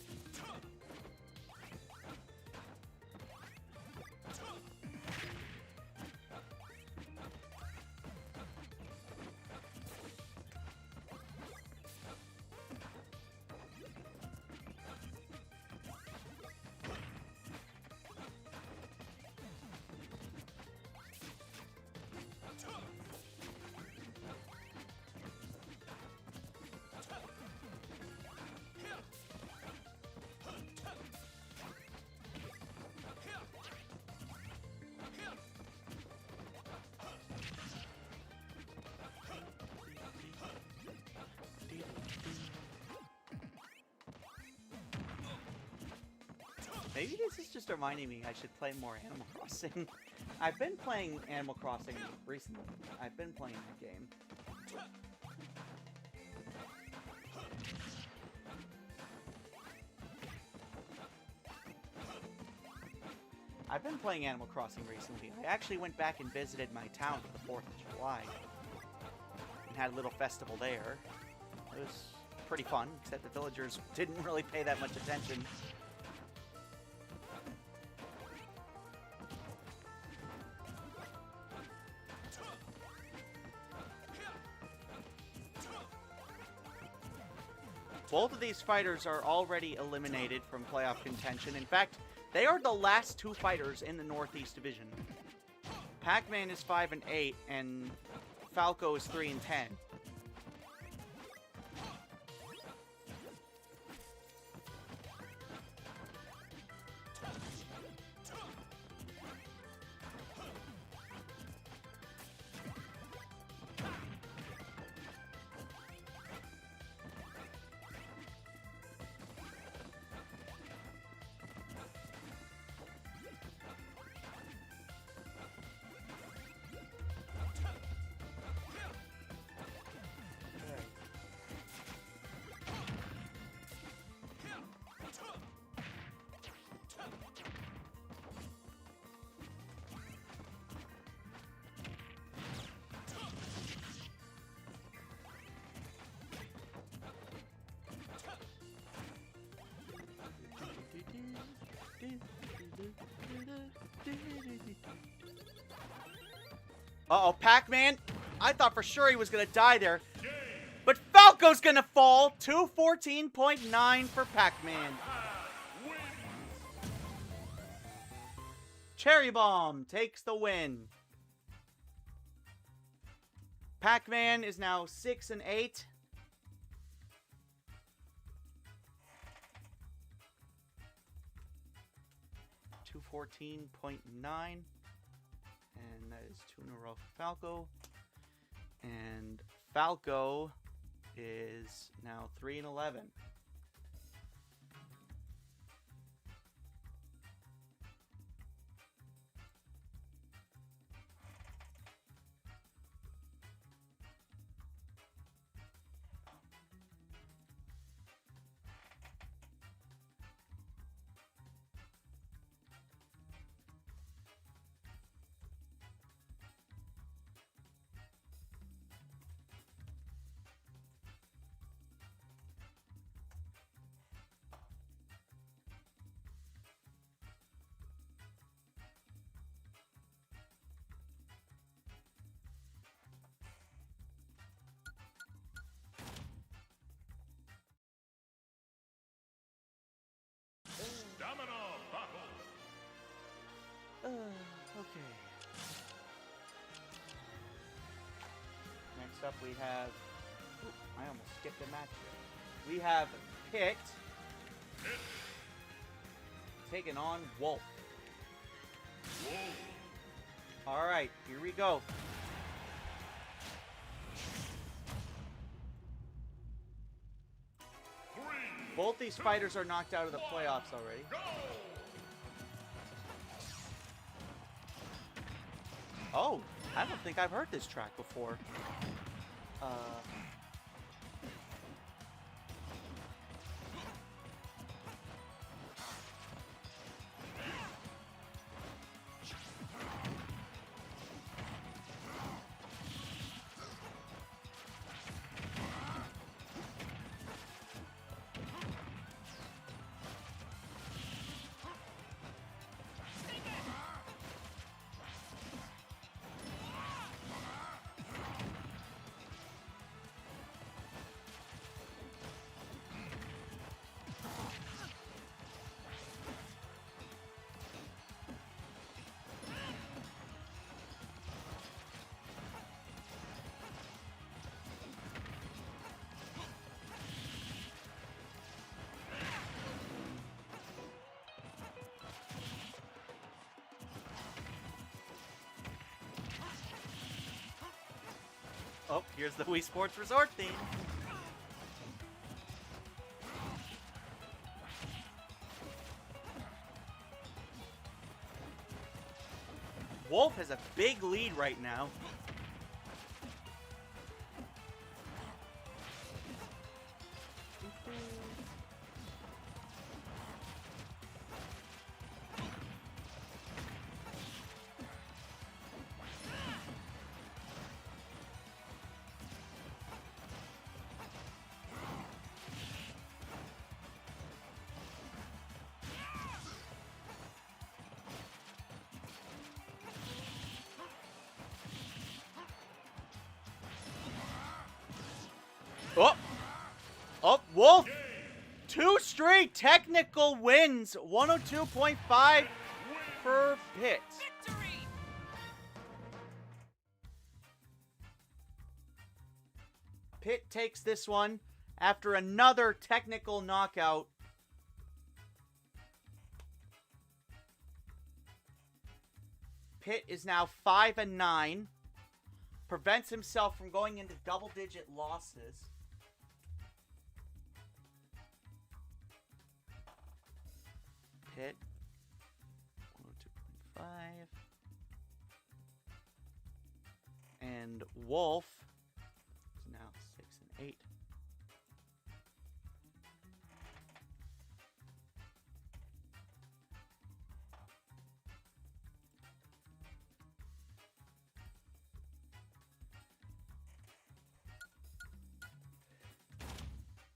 Maybe this is just reminding me I should play more Animal Crossing. I've been playing Animal Crossing recently. I've been playing that game. I've been playing Animal Crossing recently. I actually went back and visited my town for the 4th of July. And had a little festival there. It was pretty fun, except the villagers didn't really pay that much attention. Both of these fighters are already eliminated from playoff contention. In fact, they are the last two fighters in the Northeast Division. Pac-Man is 5-8, and Falco is 3-10. Uh-oh, Pac-Man. I thought for sure he was going to die there. But Falco's going to fall. 214.9 for Pac-Man. Cherry Bomb takes the win. Pac-Man is now 6-8. $214.9. And that is 2 in a row for Falco. And Falco is now 3-11. Domino battle. Okay. Next up we have... Ooh, I almost skipped a match here. We have Picked taking on Wolf. Alright, here we go. Both these fighters are knocked out of the playoffs already. Oh, I don't think I've heard this track before. Oh, here's the Wii Sports Resort theme. Wolf has a big lead right now. Oh! Oh, Wolf 2 straight technical wins. 102.5 for Pitt. Victory! Pitt takes this one after another technical knockout. Pitt is now 5-9. Prevents himself from going into double-digit losses. Pitt, 102.5. And Wolf is now 6-8.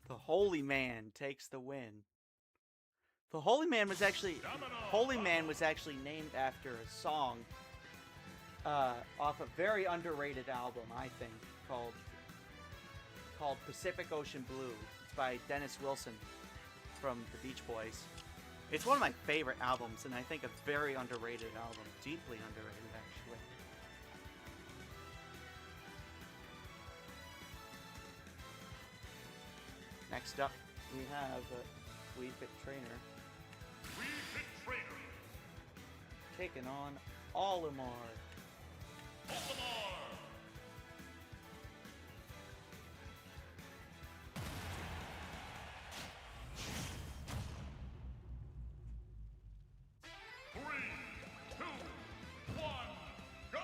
The Holy Man takes the win. The Holy Man was actually named after a song off a very underrated album, I think, called Pacific Ocean Blue. It's by Dennis Wilson from the Beach Boys. It's one of my favorite albums, and I think a very underrated album. Deeply underrated, actually. Next up, we have Wii Fit Trainer Wii Fit Trainer. taking on Olimar. Olimar. Three, two, one, go!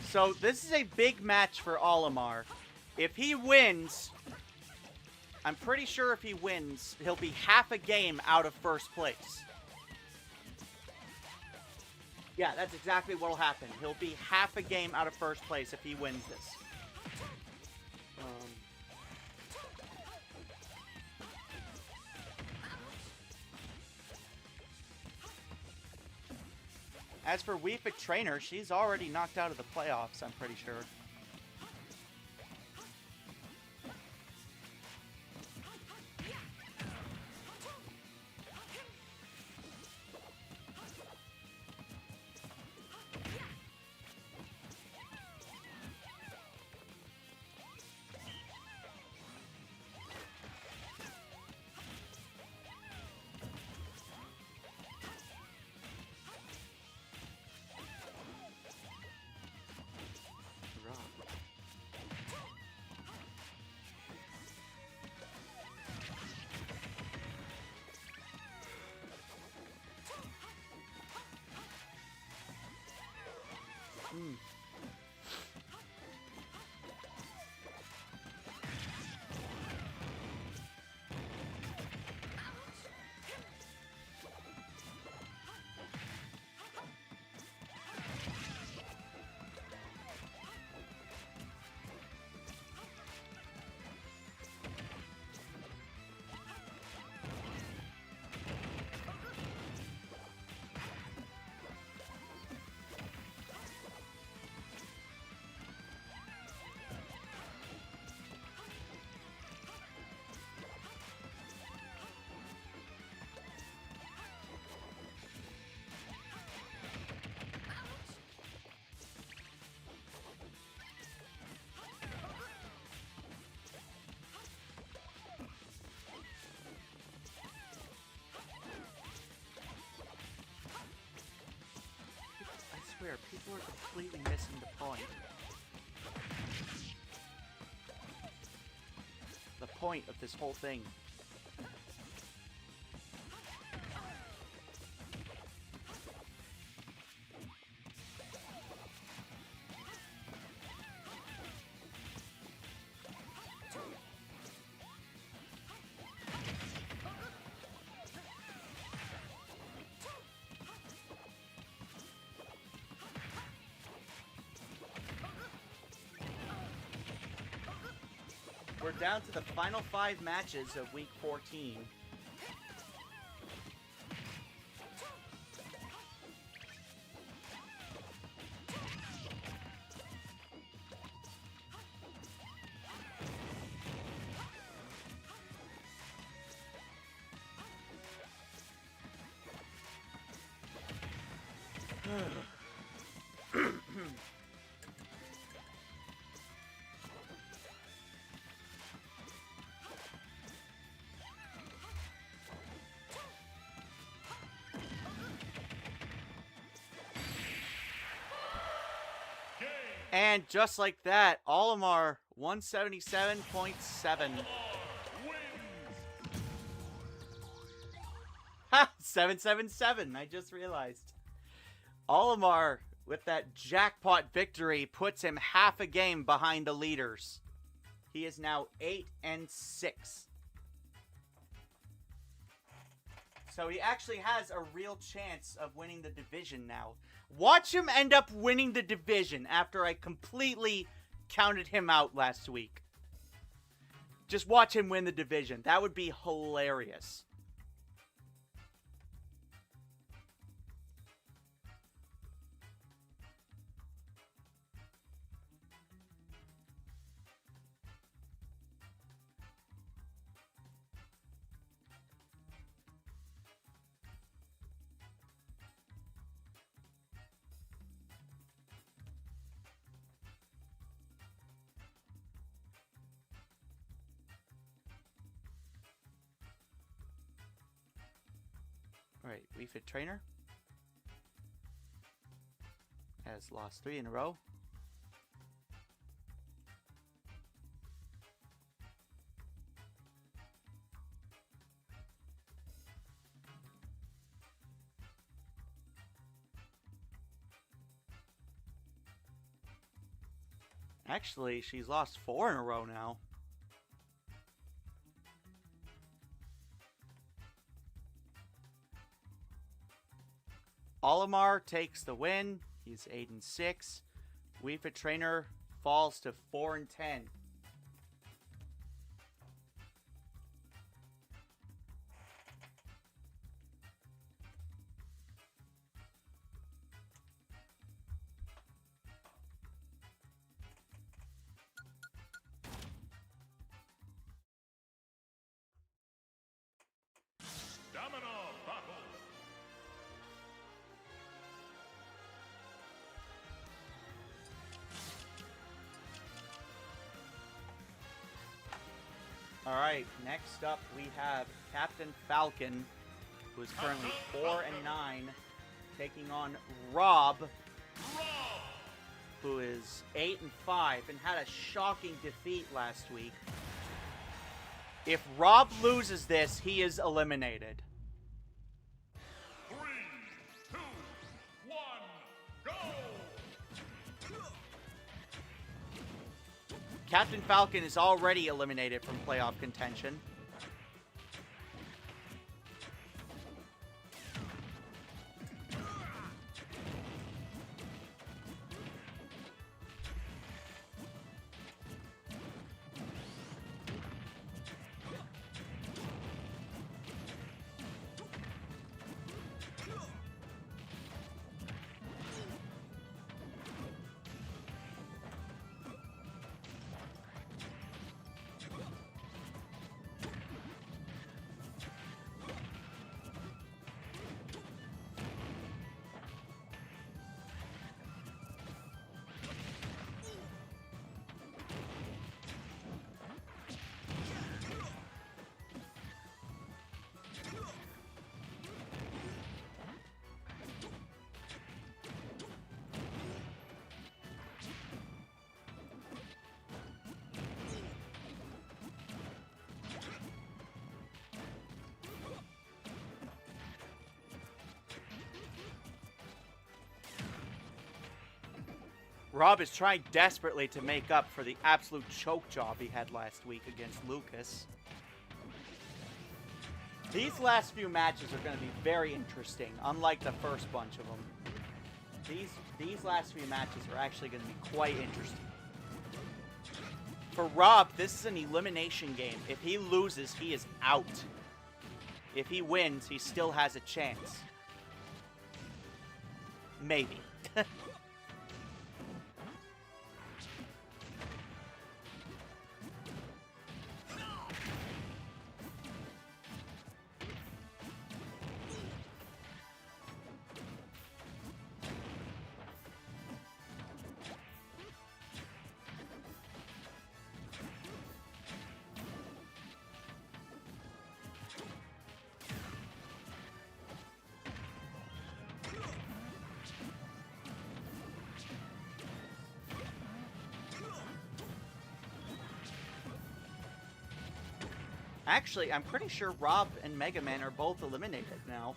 So this is a big match for Olimar. If he wins, I'm pretty sure if he wins, he'll be half a game out of first place. Yeah, that's exactly what will happen. He'll be half a game out of first place if he wins this. As for Wii Fit Trainer, she's already knocked out of the playoffs, I'm pretty sure. I swear, people are completely missing the point. The point of this whole thing. we're down to the final 5 matches of Week 14. And just like that, Olimar 177.7. 777, I just realized. Olimar, with that jackpot victory, puts him half a game behind the leaders. He is now 8-6. So he actually has a real chance of winning the division now. Watch him end up winning the division after I completely counted him out last week. Just watch him win the division. That would be hilarious. Alright, Wii Fit Trainer has lost 3 in a row. Actually, she's lost 4 in a row now. Olimar takes the win. He's 8-6. Wii Fit Trainer falls to 4-10. Domino battle. Alright, next up we have Captain Falcon, who is currently 4-9, taking on Rob, who is 8-5 and had a shocking defeat last week. If Rob loses this, he is eliminated. 3, 2, 1, go! Captain Falcon is already eliminated from playoff contention. Rob is trying desperately to make up for the absolute choke job he had last week against Lucas. These last few matches are going to be very interesting, unlike the first bunch of them. These last few matches are actually going to be quite interesting. For Rob, this is an elimination game. If he loses, he is out. If he wins, he still has a chance. Maybe. Actually, I'm pretty sure Rob and Mega Man are both eliminated now.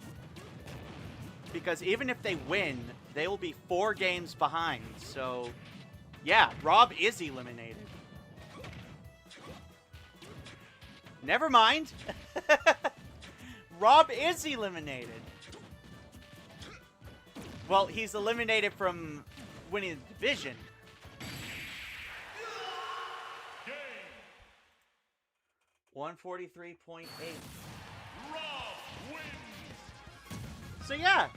Because even if they win, they will be 4 games behind. So, yeah, Rob is eliminated. Never mind. Rob is eliminated. Well, he's eliminated from winning the division. 143.8. Rob wins. So yeah,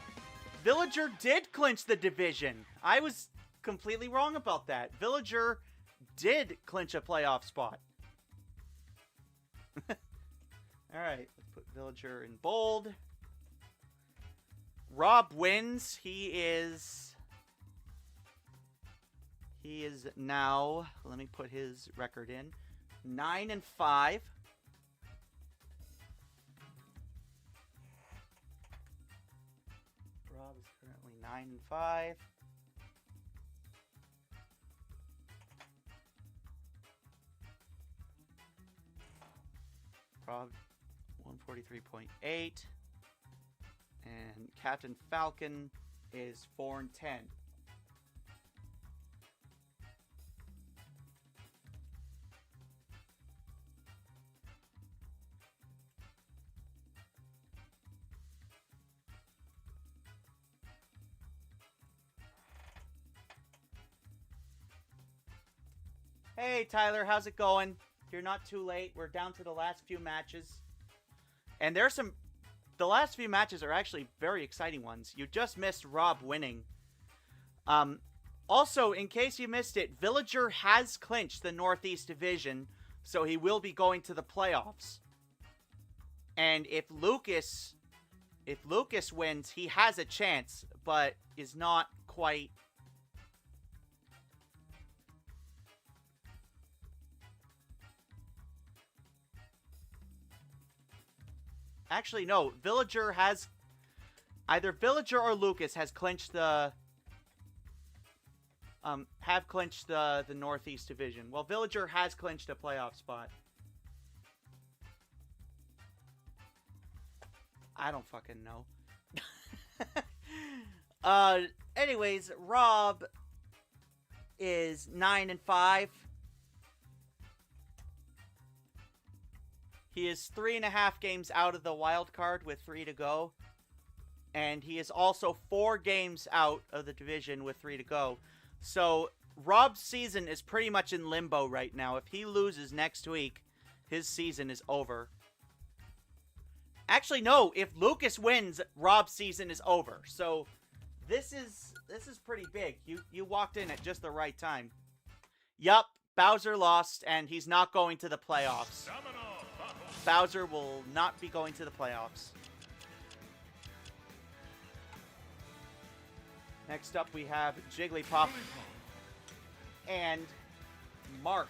Villager did clinch the division. I was completely wrong about that. Villager did clinch a playoff spot. Alright, let's put Villager in bold. Rob wins. He is now, let me put his record in, 9-5. Rob is currently 9-5. Rob 143.8. And Captain Falcon is 4-10. Hey Tyler, how's it going? You're not too late. We're down to the last few matches. And there's some... The last few matches are actually very exciting ones. You just missed Rob winning. Also, in case you missed it, Villager has clinched the Northeast Division, so he will be going to the playoffs. And if Lucas wins, he has a chance, but is not quite... Actually, no. Villager has... Either Villager or Lucas has clinched the... have clinched the Northeast Division. Well, Villager has clinched a playoff spot. I don't fucking know. Anyways, Rob is 9-5. He is 3.5 games out of the wild card with 3 to go. And he is also 4 games out of the division with 3 to go. So, Rob's season is pretty much in limbo right now. If he loses next week, his season is over. Actually, no. If Lucas wins, Rob's season is over. So, this is pretty big. You walked in at just the right time. Yup, Bowser lost, and he's not going to the playoffs. Bowser will not be going to the playoffs. Next up, we have Jigglypuff and Marth.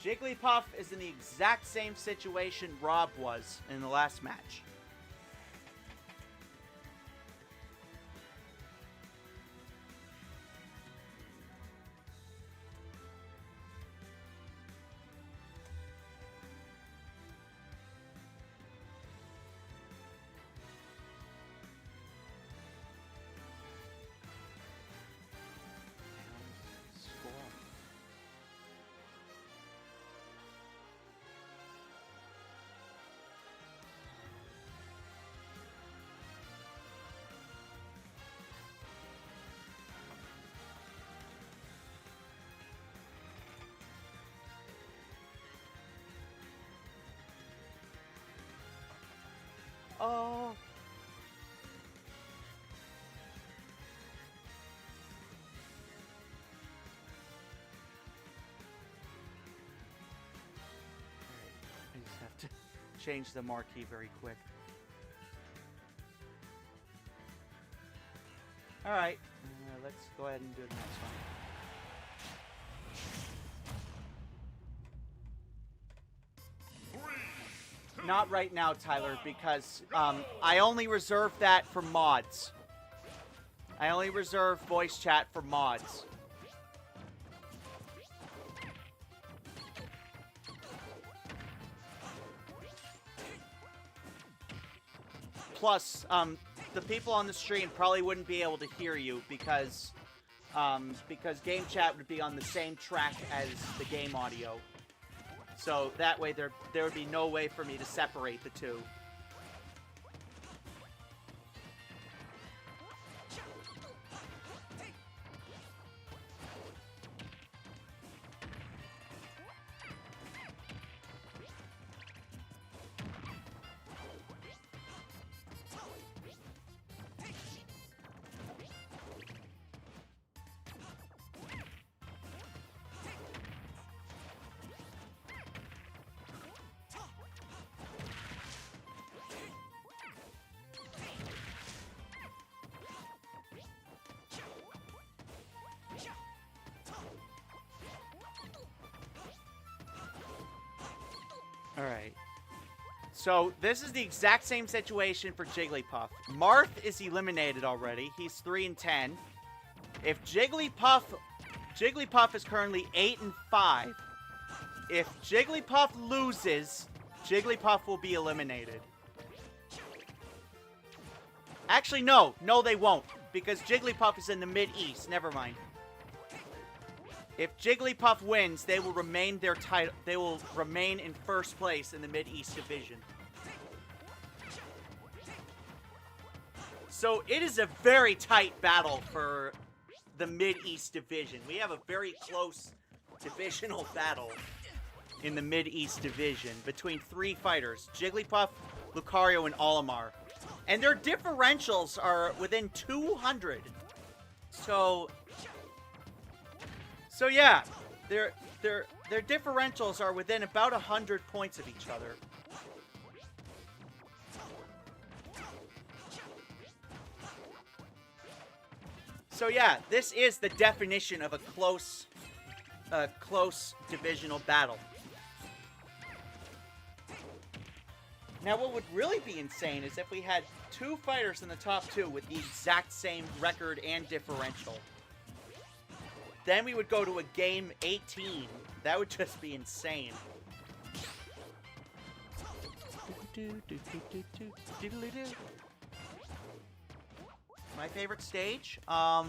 Jigglypuff is in the exact same situation Rob was in the last match. Oh. I just have to change the marquee very quick. Alright, let's go ahead and do the next one. Not right now, Tyler, because I only reserve that for mods. I only reserve voice chat for mods. Plus, the people on the stream probably wouldn't be able to hear you because game chat would be on the same track as the game audio. So that way there would be no way for me to separate the two. Alright. So, this is the exact same situation for Jigglypuff. Marth is eliminated already. He's 3-10. If Jigglypuff is currently 8-5. If Jigglypuff loses, Jigglypuff will be eliminated. Actually, no. No, they won't. Because Jigglypuff is in the Mid-East. Never mind. If Jigglypuff wins, they will remain their title. They will remain in first place in the Mid-East Division. So it is a very tight battle for the Mid-East Division. We have a very close divisional battle in the Mid-East Division between three fighters: Jigglypuff, Lucario, and Olimar. And their differentials are within 200. So yeah, their differentials are within about 100 points of each other. So yeah, this is the definition of a close divisional battle. Now, what would really be insane is if we had two fighters in the top two with the exact same record and differential. Then we would go to a game 18. That would just be insane. My favorite stage? That's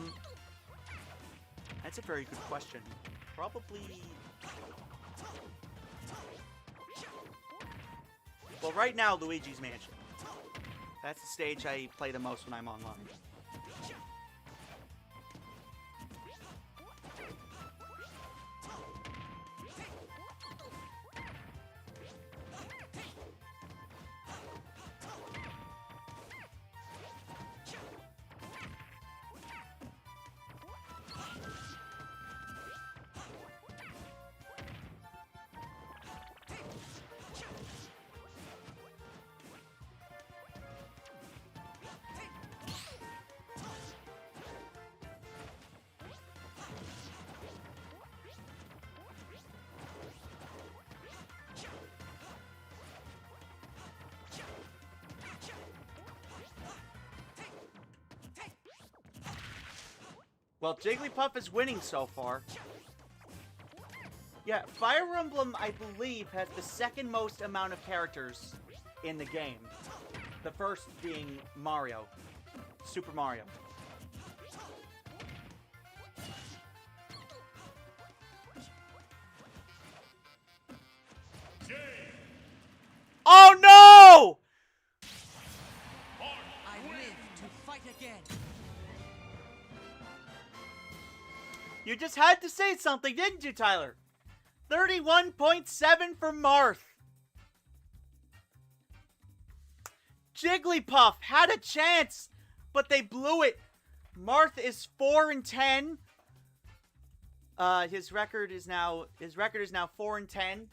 a very good question. Probably... Well, right now, Luigi's Mansion. That's the stage I play the most when I'm online. Well, Jigglypuff is winning so far. Yeah, Fire Emblem, I believe, has the second most amount of characters in the game. The first being Mario. Super Mario. Oh no! I live to fight again. You just had to say something, didn't you, Tyler? 31.7 for Marth. Jigglypuff had a chance, but they blew it. Marth is 4-10. His record is now 4-10.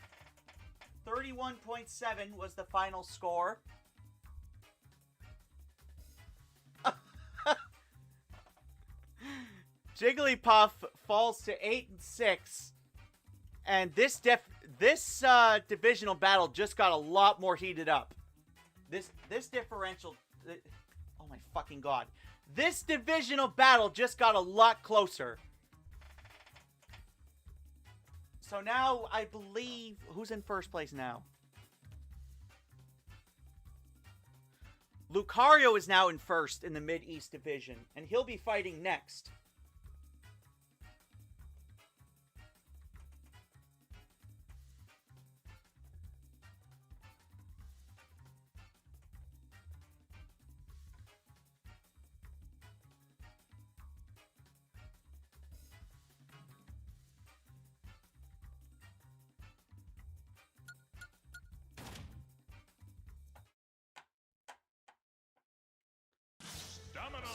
31.7 was the final score. Jigglypuff falls to 8-6, and this divisional battle just got a lot more heated up. This differential, oh my fucking god, this divisional battle just got a lot closer. So now I believe who's in first place now? Lucario is now in first in the Mid-East division, and he'll be fighting next.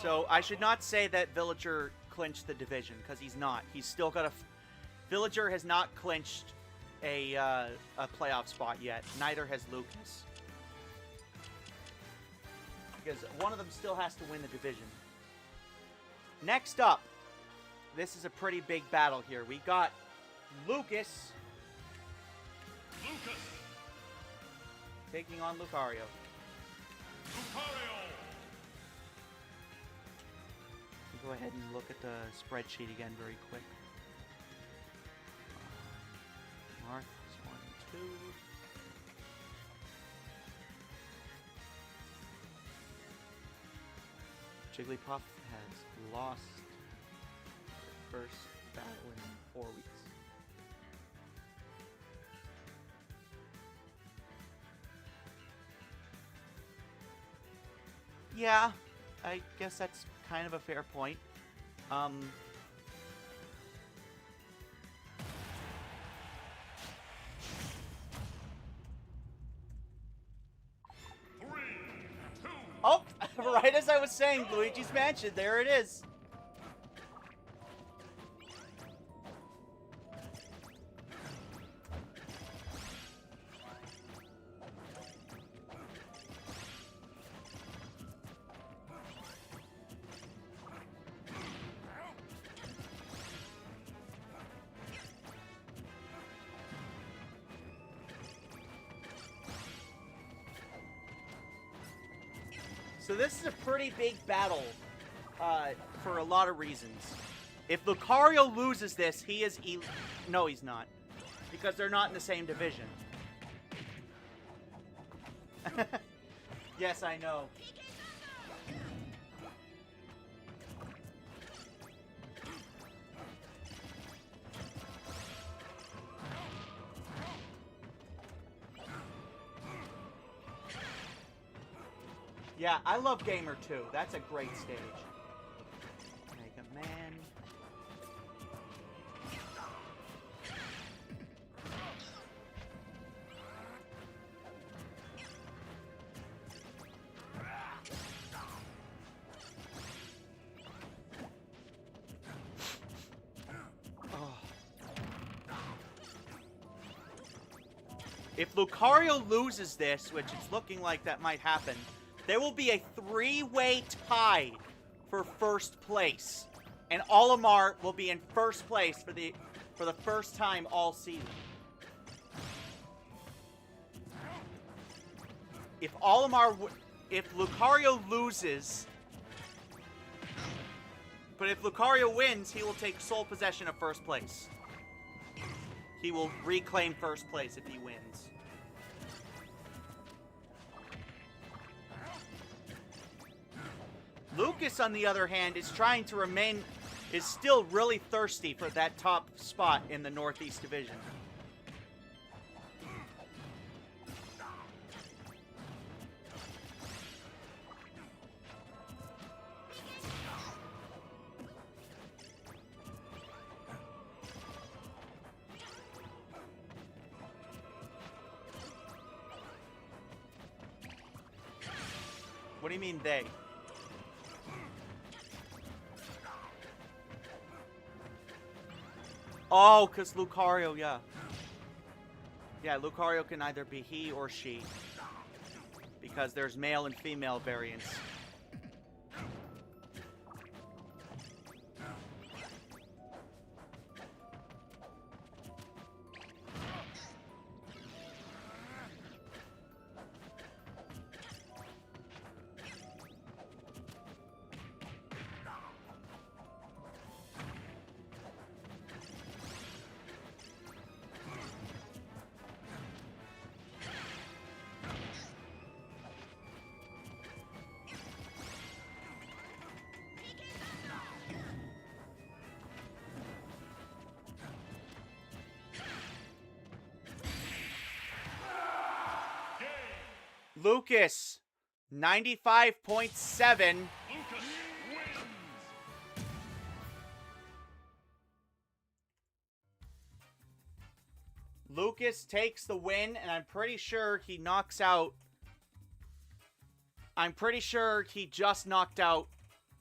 So I should not say that Villager clinched the division, because he's not. He's still got a... Villager has not clinched a playoff spot yet. Neither has Lucas. Because one of them still has to win the division. Next up, this is a pretty big battle here. We got Lucas taking on Lucario. Go ahead and look at the spreadsheet again very quick. Marth is 1-2. Jigglypuff has lost their first battle in 4 weeks. Yeah, I guess that's kind of a fair point. Oh, right as I was saying, Luigi's Mansion, there it is. So this is a pretty big battle for a lot of reasons. If Lucario loses this, he is... No, he's not. Because they're not in the same division. Yes, I know. Yeah, I love Gamer 2. That's a great stage. Mega Man. Oh. If Lucario loses this, which it's looking like that might happen, there will be a 3-way tie for first place. And Olimar will be in first place for the first time all season. If Lucario loses, but if Lucario wins, he will take sole possession of first place. He will reclaim first place if he wins. Lucas, on the other hand, is still really thirsty for that top spot in the Northeast Division. What do you mean they? Oh, because Lucario, yeah. Yeah, Lucario can either be he or she. Because there's male and female variants. Lucas, 95.7. Lucas takes the win, and I'm pretty sure he knocks out... I'm pretty sure he just knocked out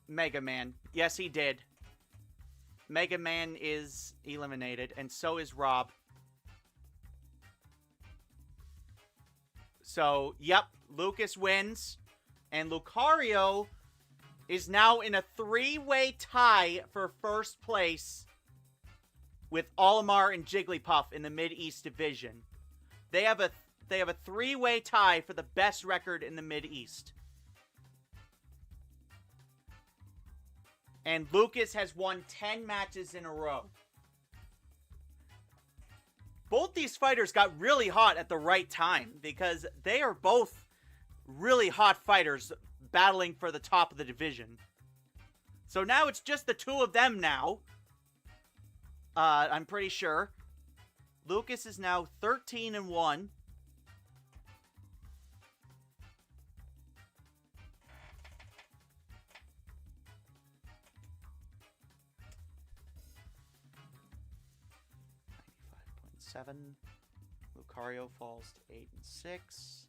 Mega Man. Yes, he did. Mega Man is eliminated, and so is Rob. So, yep, Lucas wins. And Lucario is now in a three-way tie for first place with Olimar and Jigglypuff in the Mid-East Division. They have a three-way tie for the best record in the Mid-East. And Lucas has won 10 matches in a row. Both these fighters got really hot at the right time because they are both really hot fighters battling for the top of the division. So now it's just the two of them now. I'm pretty sure. Lucas is now 13-1. Lucario falls to 8-6.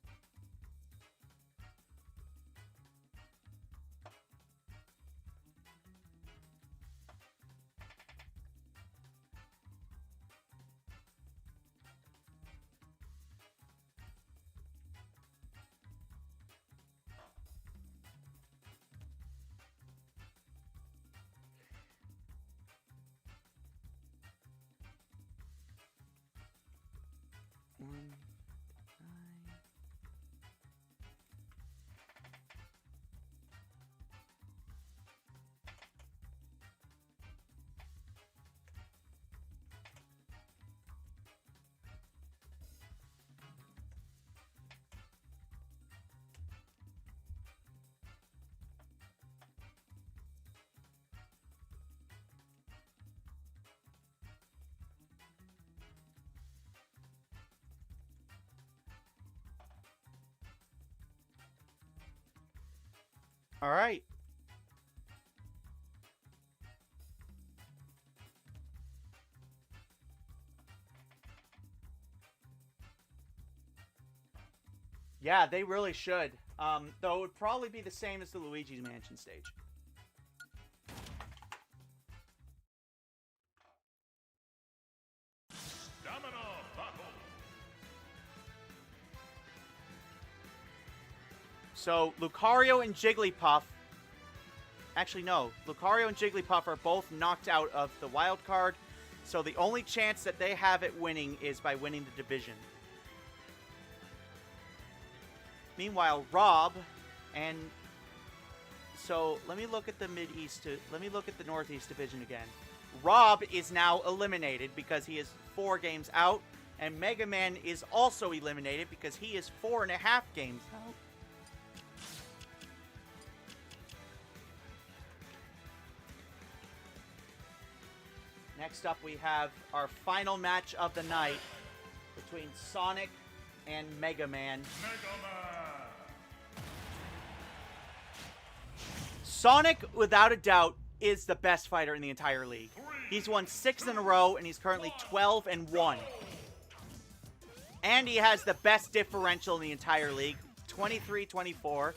All right. Yeah, they really should. Though it would probably be the same as the Luigi's Mansion stage. So, Lucario and Jigglypuff... Actually, no. Lucario and Jigglypuff are both knocked out of the wild card. So the only chance that they have at winning is by winning the division. Meanwhile, Rob and... So, let me look at the Mid-East... Let me look at the Northeast Division again. Rob is now eliminated because he is 4 games out. And Mega Man is also eliminated because he is 4.5 games out. Next up, we have our final match of the night between Sonic and Mega Man. Sonic, without a doubt, is the best fighter in the entire league. He's won 6 in a row, and he's currently 12-1. And he has the best differential in the entire league, 23-24.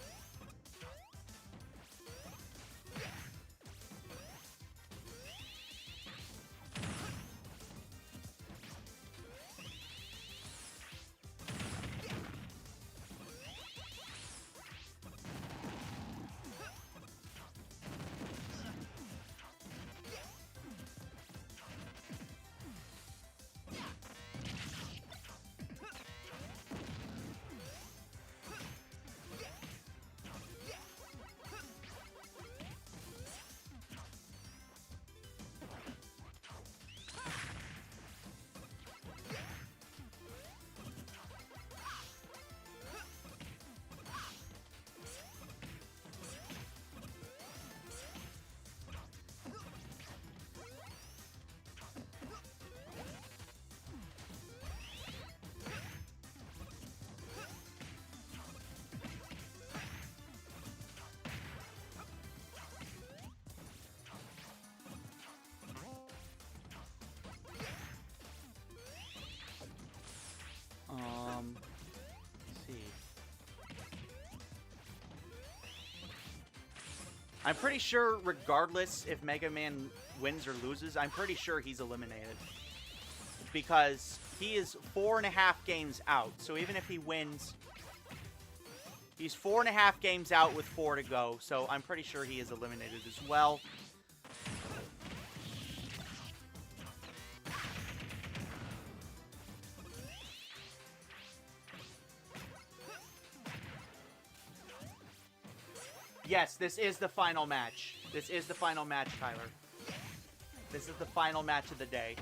I'm pretty sure regardless if Mega Man wins or loses, I'm pretty sure he's eliminated. Because he is 4.5 games out. So even if he wins, he's 4.5 games out with 4 to go. So I'm pretty sure he is eliminated as well. Yes, this is the final match. This is the final match, Tyler. This is the final match of the day.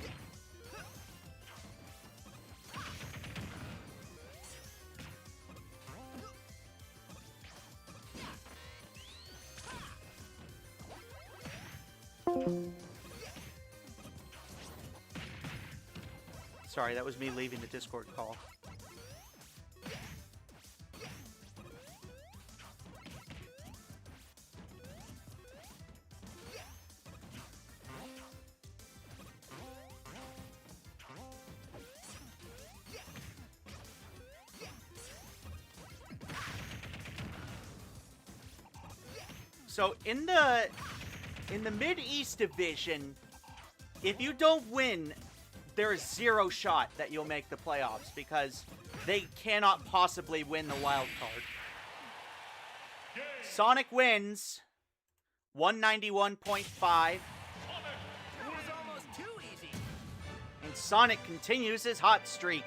Sorry, that was me leaving the Discord call. So in the Mid-East division, if you don't win, there is 0 shot that you'll make the playoffs because they cannot possibly win the wild card. Sonic wins 191.5. It was almost too easy. And Sonic continues his hot streak.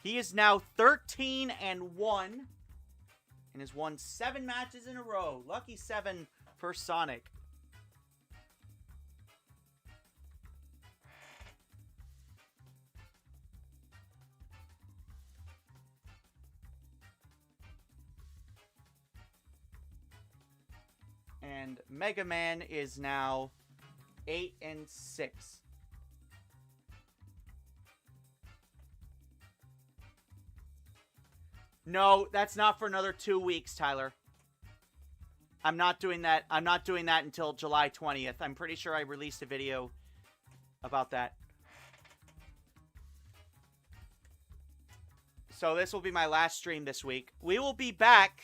He is now 13-1 and has won 7 matches in a row. Lucky 7 for Sonic. And Mega Man is now 8-6. No, that's not for another 2 weeks, Tyler. I'm not doing that. I'm not doing that until July 20th. I'm pretty sure I released a video about that. So this will be my last stream this week. We will be back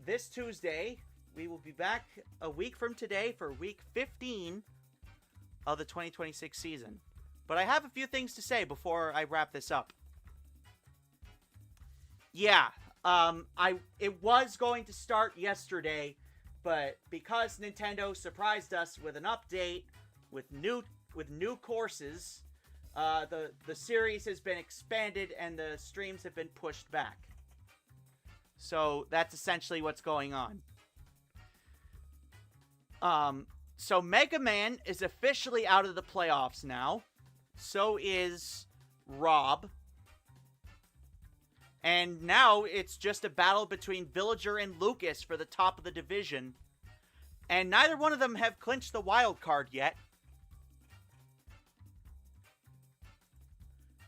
this Tuesday. We will be back a week from today for week 15 of the 2026 season. But I have a few things to say before I wrap this up. Yeah, it was going to start yesterday, but because Nintendo surprised us with an update with new courses, the series has been expanded and the streams have been pushed back. So that's essentially what's going on. So Mega Man is officially out of the playoffs now. So is Rob. And now it's just a battle between Villager and Lucas for the top of the division. And neither one of them have clinched the wild card yet.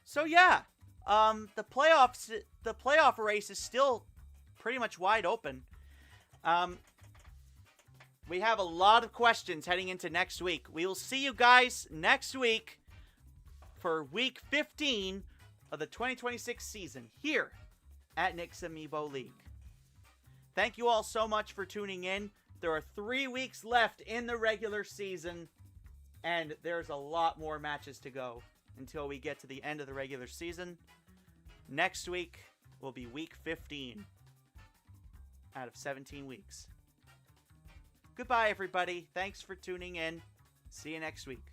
So yeah, the playoff race is still pretty much wide open. We have a lot of questions heading into next week. We will see you guys next week for week 15 of the 2026 season here at Nick's Amiibo League. Thank you all so much for tuning in. There are 3 weeks left in the regular season, and there's a lot more matches to go until we get to the end of the regular season. Next week will be week 15 out of 17 weeks. Goodbye, everybody. Thanks for tuning in. See you next week.